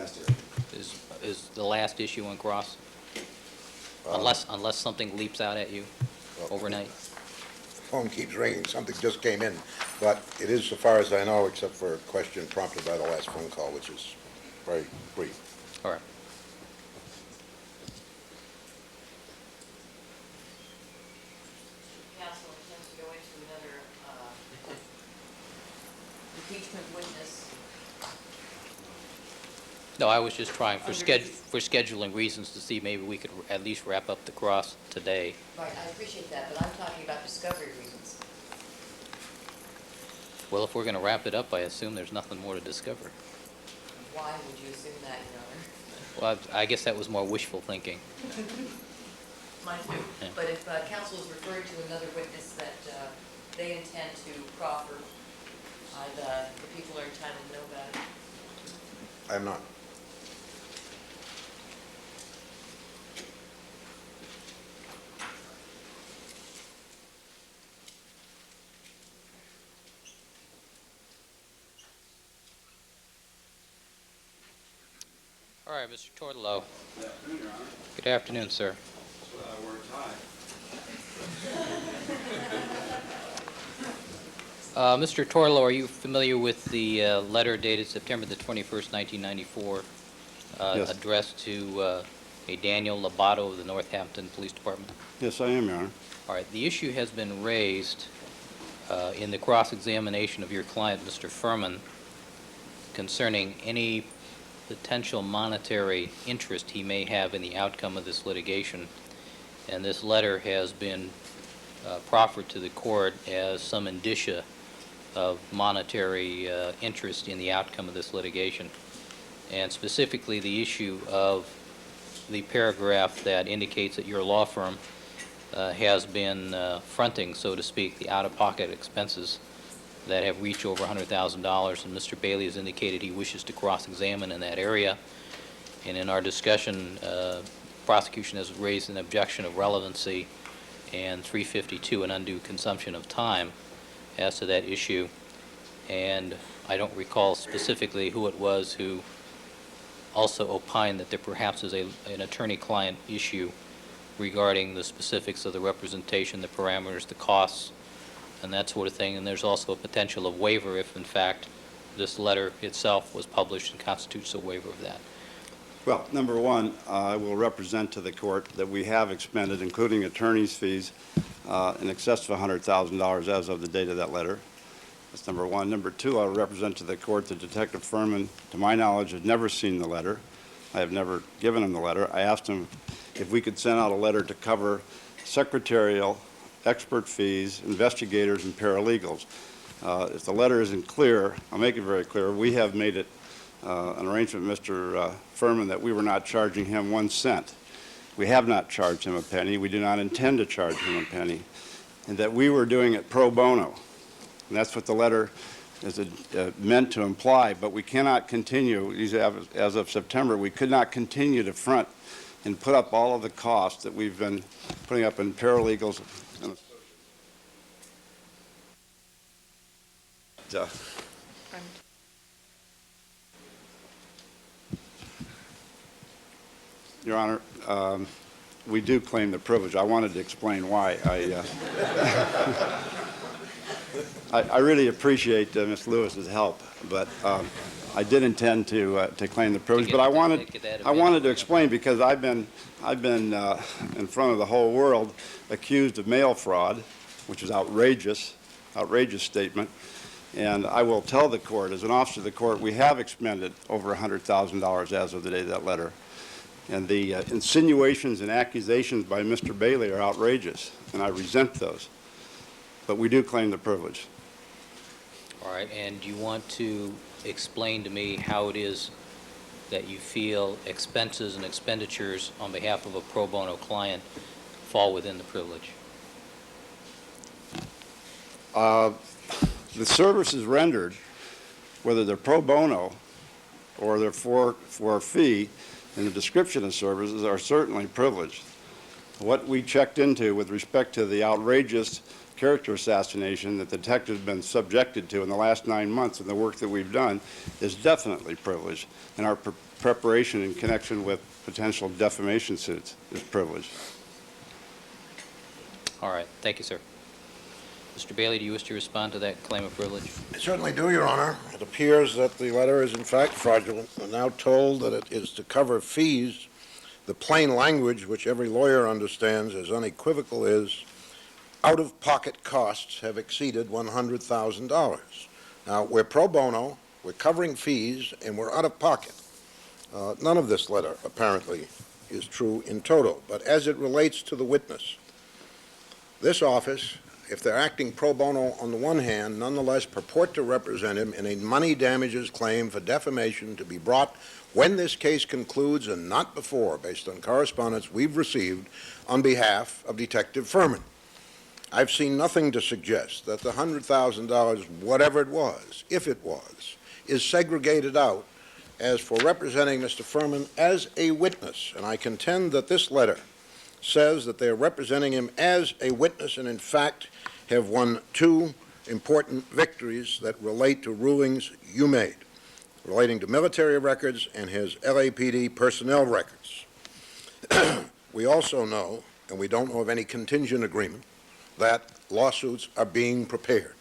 is the last issue on cross, unless something leaps out at you overnight. Phone keeps ringing, something just came in, but it is, so far as I know, except for a question prompted by the last phone call, which is very brief. All right. Counsel intends to go into another impeachment witness. No, I was just trying for Under- for scheduling reasons to see maybe we could at least wrap up the cross today. Right, I appreciate that, but I'm talking about discovery reasons. Well, if we're going to wrap it up, I assume there's nothing more to discover. Why would you assume that, Your Honor? Well, I guess that was more wishful thinking. Mine too. Yeah. But if counsel is referring to another witness that they intend to proffer, the people are entitled to know about it. I am not. All right, Mr. Tourtelot. Good afternoon, Your Honor. Good afternoon, sir. We're tied. Mr. Tourtelot, are you familiar with the letter dated September the 21st, 1994, Yes. addressed to a Daniel Labato of the Northampton Police Department? Yes, I am, Your Honor. All right, the issue has been raised in the cross-examination of your client, Mr. Fuhrman, concerning any potential monetary interest he may have in the outcome of this litigation. And this letter has been proffered to the court as some indicia of monetary interest in the outcome of this litigation. And specifically the issue of the paragraph that indicates that your law firm has been fronting, so to speak, the out-of-pocket expenses that have reached over $100,000, and Mr. Bailey has indicated he wishes to cross-examine in that area. And in our discussion, prosecution has raised an objection of relevancy and 352, an undue consumption of time, as to that issue. And I don't recall specifically who it was who also opined that there perhaps is an attorney-client issue regarding the specifics of the representation, the parameters, the costs, and that sort of thing. And there's also a potential of waiver if, in fact, this letter itself was published and constitutes a waiver of that. Well, number one, I will represent to the court that we have expended, including attorney's fees, in excess of $100,000 as of the date of that letter. That's number one. Number two, I will represent to the court that Detective Fuhrman, to my knowledge, has never seen the letter. I have never given him the letter. I asked him if we could send out a letter to cover secretarial, expert fees, investigators, and paralegals. If the letter isn't clear, I'll make it very clear. We have made it an arrangement with Mr. Fuhrman that we were not charging him 1 cent. We have not charged him a penny. We do not intend to charge him a penny. And that we were doing it pro bono. And that's what the letter is meant to imply. But we cannot continue, as of September, we could not continue to front and put up all of the costs that we've been putting up in paralegals. Your Honor, we do claim the privilege. I wanted to explain why. I really appreciate Ms. Lewis's help, but I did intend to claim the privilege. But I wanted to explain because I've been in front of the whole world accused of mail fraud, which is outrageous statement. And I will tell the court, as an officer of the court, we have expended over $100,000 as of the day of that letter. And the insinuations and accusations by Mr. Bailey are outrageous, and I resent those. But we do claim the privilege. All right, and do you want to explain to me how it is that you feel expenses and expenditures on behalf of a pro bono client fall within the privilege? The services rendered, whether they're pro bono or they're for a fee, in the description of services are certainly privileged. What we checked into with respect to the outrageous character assassination that the detective has been subjected to in the last 9 months and the work that we've done is definitely privileged, and our preparation in connection with potential defamation suits is privileged. All right, thank you, sir. Mr. Bailey, do you wish to respond to that claim of privilege? I certainly do, Your Honor. It appears that the letter is in fact fraudulent. We're now told that it is to cover fees. The plain language, which every lawyer understands as unequivocal, is out-of-pocket costs have exceeded $100,000. Now, we're pro bono, we're covering fees, and we're out of pocket. None of this letter, apparently, is true in total. But as it relates to the witness, this office, if they're acting pro bono on the one hand, nonetheless purport to represent him in a money damages claim for defamation to be brought when this case concludes and not before, based on correspondence we've received on behalf of Detective Fuhrman. I've seen nothing to suggest that the $100,000, whatever it was, if it was, is segregated out as for representing Mr. Fuhrman as a witness. And I contend that this letter says that they're representing him as a witness and, in fact, have won two important victories that relate to rulings you made, relating to military records and his LAPD personnel records. We also know, and we don't know of any contingent agreement, that lawsuits are being prepared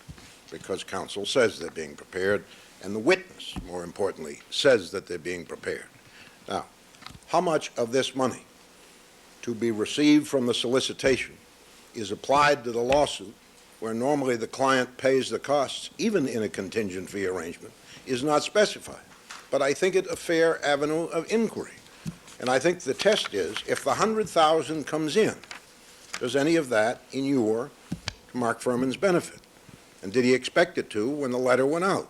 because counsel says they're being prepared, and the witness, more importantly, says that they're being prepared. Now, how much of this money to be received from the solicitation is applied to the lawsuit, where normally the client pays the costs, even in a contingent fee arrangement, is not specified. But I think it a fair avenue of inquiry. And I think the test is, if the $100,000 comes in, does any of that inure to Mark Fuhrman's benefit? And did he expect it to when the letter went out?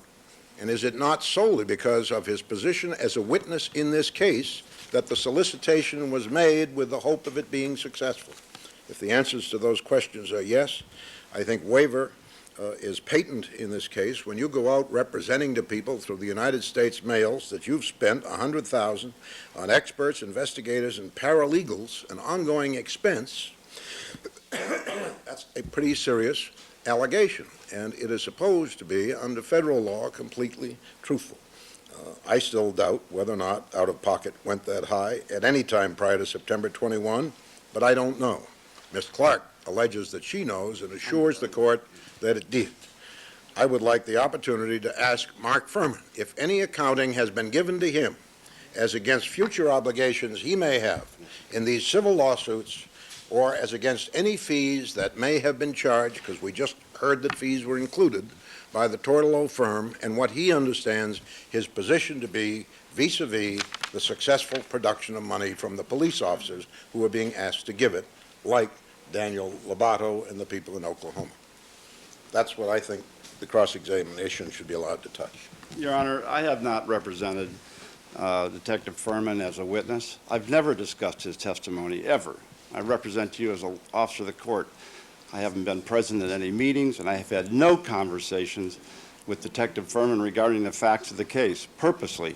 And is it not solely because of his position as a witness in this case that the solicitation was made with the hope of it being successful? If the answers to those questions are yes, I think waiver is patent in this case. When you go out representing to people through the United States mails that you've spent $100,000 on experts, investigators, and paralegals, an ongoing expense, that's a pretty serious allegation, and it is supposed to be, under federal law, completely truthful. I still doubt whether or not out-of-pocket went that high at any time prior to September 21, but I don't know. Ms. Clark alleges that she knows and assures the court that it did. I would like the opportunity to ask Mark Fuhrman if any accounting has been given to him as against future obligations he may have in these civil lawsuits, or as against any fees that may have been charged, because we just heard that fees were included, by the Tourtelot firm, and what he understands his position to be vis-a-vis the successful production of money from the police officers who are being asked to give it, like Daniel Lobato and the people in Oklahoma. That's what I think the cross-examination should be allowed to touch. Your Honor, I have not represented Detective Fuhrman as a witness. I've never discussed his testimony, ever. I represent you as an officer of the court. I haven't been present at any meetings, and I have had no conversations with Detective Fuhrman regarding the facts of the case, purposely.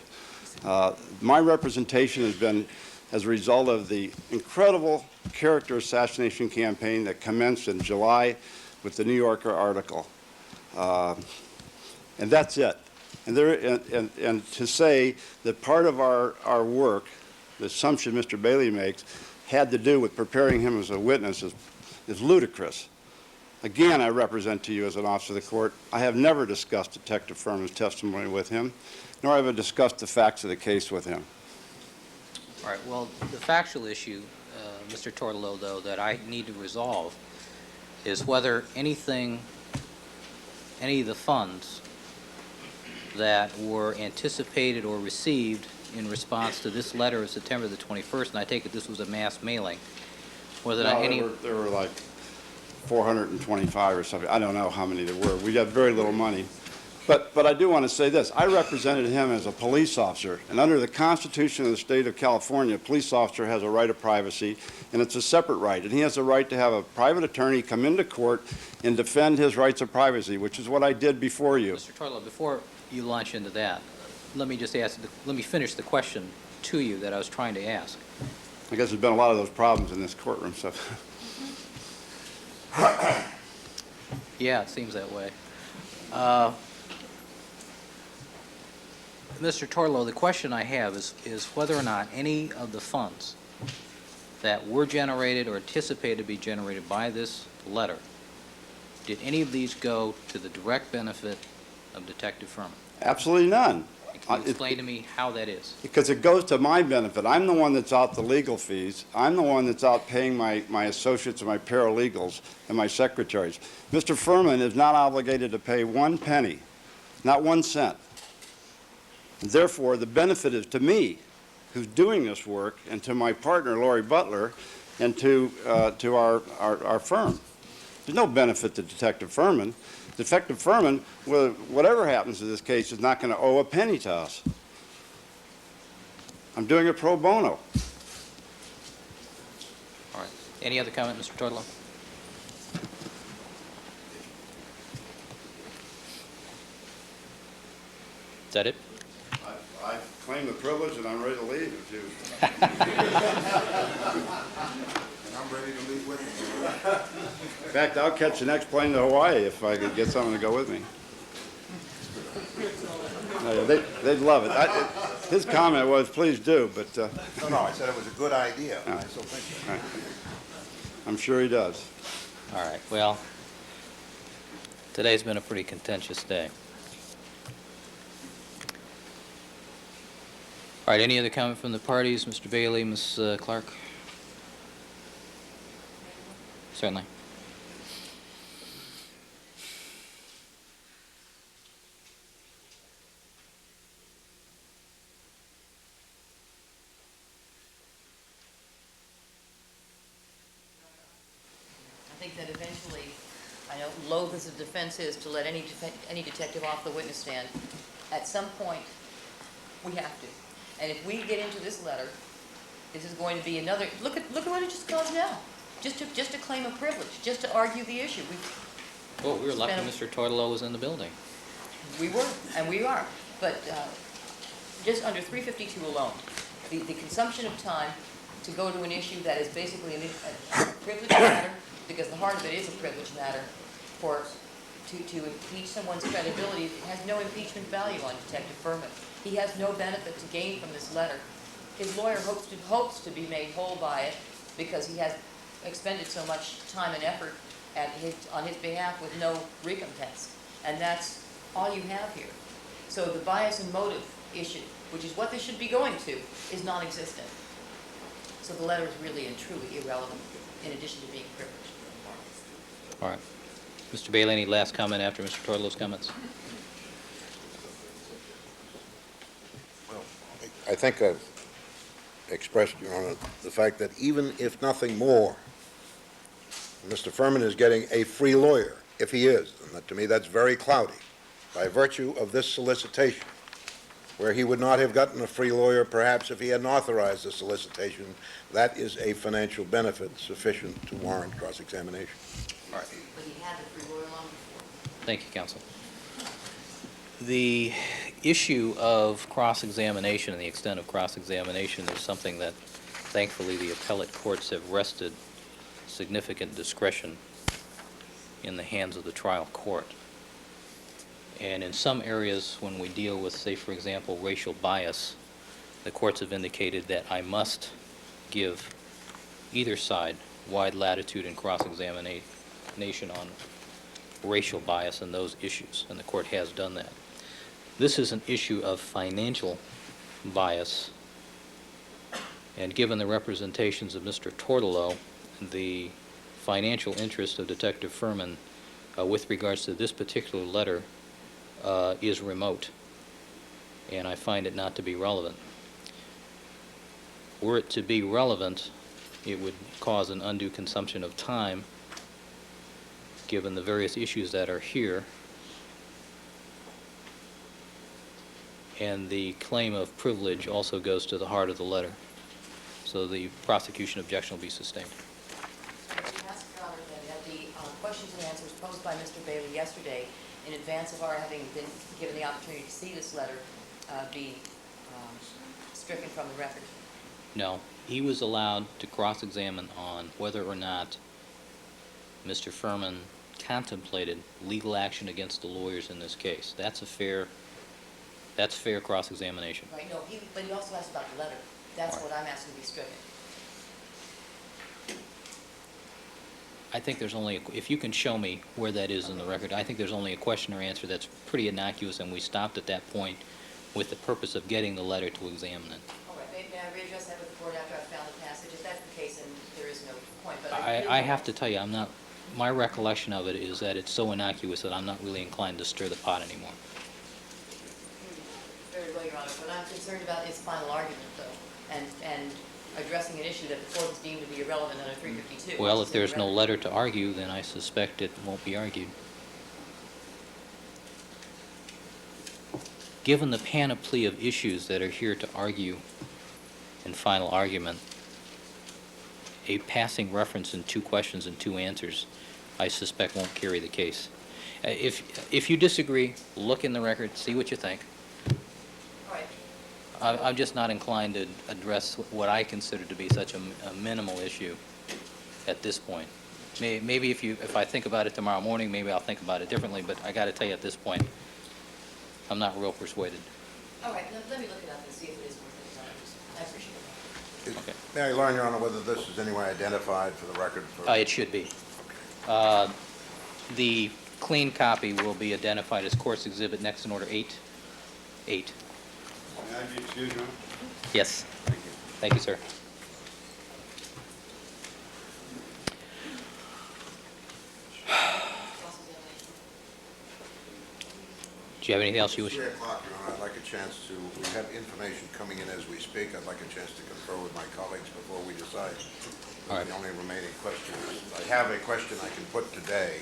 My representation has been as a result of the incredible character assassination campaign that commenced in July with the New Yorker article. And that's it. And to say that part of our work, the assumption Mr. Bailey makes, had to do with preparing him as a witness is ludicrous. Again, I represent to you as an officer of the court, I have never discussed Detective Fuhrman's testimony with him, nor have I discussed the facts of the case with him. All right, well, the factual issue, Mr. Tourtelot, though, that I need to resolve is whether any of the funds that were anticipated or received in response to this letter of September the 21st, and I take it this was a mass mailing, whether No, any... there were like 425 or something. I don't know how many there were. We got very little money. But I do want to say this. I represented him as a police officer, and under the Constitution of the State of California, a police officer has a right of privacy, and it's a separate right. And he has a right to have a private attorney come into court and defend his rights of privacy, which is what I did before you. Mr. Tourtelot, before you launch into that, let me just ask, let me finish the question to you that I was trying to ask. I guess there's been a lot of those problems in this courtroom, so. Yeah, it seems that way. Mr. Tourtelot, the question I have is whether or not any of the funds that were generated or anticipated to be generated by this letter, did any of these go to the direct benefit of Detective Fuhrman? Absolutely none. Can you explain to me how that is? Because it goes to my benefit. I'm the one that's out the legal fees. I'm the one that's out paying my associates and my paralegals and my secretaries. Mr. Fuhrman is not obligated to pay 1 penny, not 1 cent. And therefore, the benefit is to me, who's doing this work, and to my partner, Lori Butler, and to our firm. There's no benefit to Detective Fuhrman. Detective Fuhrman, whatever happens to this case, is not going to owe a penny to us. I'm doing it pro bono. All right. Any other comment, Mr. Tourtelot? Is that it? I claim the privilege, and I'm ready to leave if you. And I'm ready to leave with you. In fact, I'll catch the next plane to Hawaii if I could get someone to go with me. No, they'd love it. His comment was, please do, but No, I said it was a good idea. Yeah. I still think so. I'm sure he does. All right. Well, today's been a pretty contentious day. All right. Any other comment from the parties? Mr. Bailey, Ms. Clark? Certainly. I think that eventually, I know loath as a defense is to let any detective off the witness stand, at some point, we have to. And if we get into this letter, this is going to be another, look at what it just caused now. Just to claim a privilege, just to argue the issue. Oh, we were lucky spent Mr. Tourtelot was in the building. We were, and we are. But just under 352 alone, the consumption of time to go to an issue that is basically a privilege matter, because the heart of it is a privilege matter, to impeach someone's credibility, it has no impeachment value on Detective Fuhrman. He has no benefit to gain from this letter. His lawyer hopes to be made whole by it because he has expended so much time and effort on his behalf with no recompense. And that's all you have here. So the bias and motive issue, which is what this should be going to, is non-existent. So the letter is really and truly irrelevant, in addition to being privileged. All right. Mr. Bailey, any last comment after Mr. Tourtelot's comments? Well, I think I've expressed, Your Honor, the fact that even if nothing more, Mr. Fuhrman is getting a free lawyer, if he is. And that, to me, that's very cloudy, by virtue of this solicitation, where he would not have gotten a free lawyer perhaps if he hadn't authorized the solicitation. That is a financial benefit sufficient to warrant cross-examination. All right. But he had the free lawyer long before. Thank you, counsel. The issue of cross-examination and the extent of cross-examination is something that, thankfully, the appellate courts have rested significant discretion in the hands of the trial court. And in some areas, when we deal with, say, for example, racial bias, the courts have indicated that I must give either side wide latitude in cross-examination on racial bias and those issues, and the court has done that. This is an issue of financial bias, and given the representations of Mr. Tourtelot, the financial interest of Detective Fuhrman with regards to this particular letter is remote, and I find it not to be relevant. Were it to be relevant, it would cause an undue consumption of time, given the various issues that are here, And the claim of privilege also goes to the heart of the letter. So the prosecution objection will be sustained. We ask, Your Honor, that the questions and answers posed by Mr. Bailey yesterday, in advance of our having been given the opportunity to see this letter, be stricken from the record. No, he was allowed to cross-examine on whether or not Mr. Fuhrman contemplated legal action against the lawyers in this case. That's fair cross-examination. Right, no, but he also asked about the letter. That's what I'm asking to be stricken. I think there's only, if you can show me where that is in the record, I think there's only a question or answer that's pretty innocuous, and we stopped at that point with the purpose of getting the letter to examine it. All right, may I readdress that with the board after I've found the passage? If that's the case, then there is no point. But I have to tell you, my recollection of it is that it's so innocuous that I'm not really inclined to stir the pot anymore. Very well, Your Honor. What I'm concerned about is final argument, though, and addressing an issue that the court has deemed to be irrelevant under 352. Well, if there's no letter to argue, then I suspect it won't be argued. Given the panoply of issues that are here to argue in final argument, a passing reference in 2 questions and 2 answers, I suspect won't carry the case. If you disagree, look in the record, see what you think. All right. I'm just not inclined to address what I consider to be such a minimal issue at this point. Maybe if I think about it tomorrow morning, maybe I'll think about it differently, but I got to tell you at this point, I'm not real persuaded. All right, let me look it up and see if it is worth it. I appreciate it. Okay. May I learn, Your Honor, whether this is anyway identified for the record? It should be. The clean copy will be identified as Court's Exhibit next in order 8. 8. May I be excused, Your Honor? Yes. Thank you. Thank you, sir. Do you have anything else you wish? 3 o'clock, Your Honor, I'd like a chance to, we have information coming in as we speak. I'd like a chance to confer with my colleagues before we decide. All right. The only remaining question is, I have a question I can put today.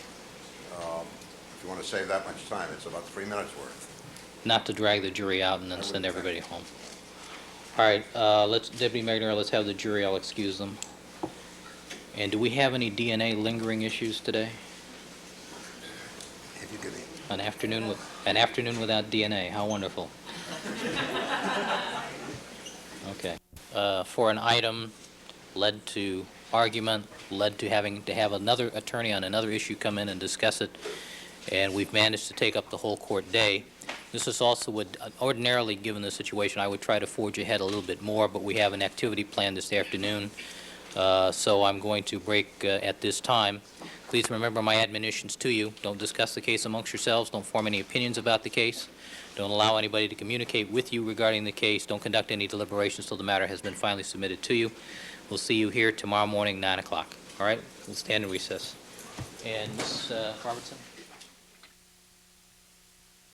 If you want to save that much time, it's about 3 minutes worth. Not to drag the jury out and then send everybody home. All right, Deputy Mayor, let's have the jury. I'll excuse them. And do we have any DNA lingering issues today? If you could, An afternoon without DNA. How wonderful. Okay. For an item led to argument, led to having to have another attorney on another issue come in and discuss it, and we've managed to take up the whole court day. This is also would ordinarily, given the situation, I would try to forge ahead a little bit more, but we have an activity planned this afternoon, so I'm going to break at this time. Please remember my admonitions to you. Don't discuss the case amongst yourselves. Don't form any opinions about the case. Don't allow anybody to communicate with you regarding the case. Don't conduct any deliberations until the matter has been finally submitted to you. We'll see you here tomorrow morning, 9 o'clock. All right? We'll stand in recess. And Ms. Robertson?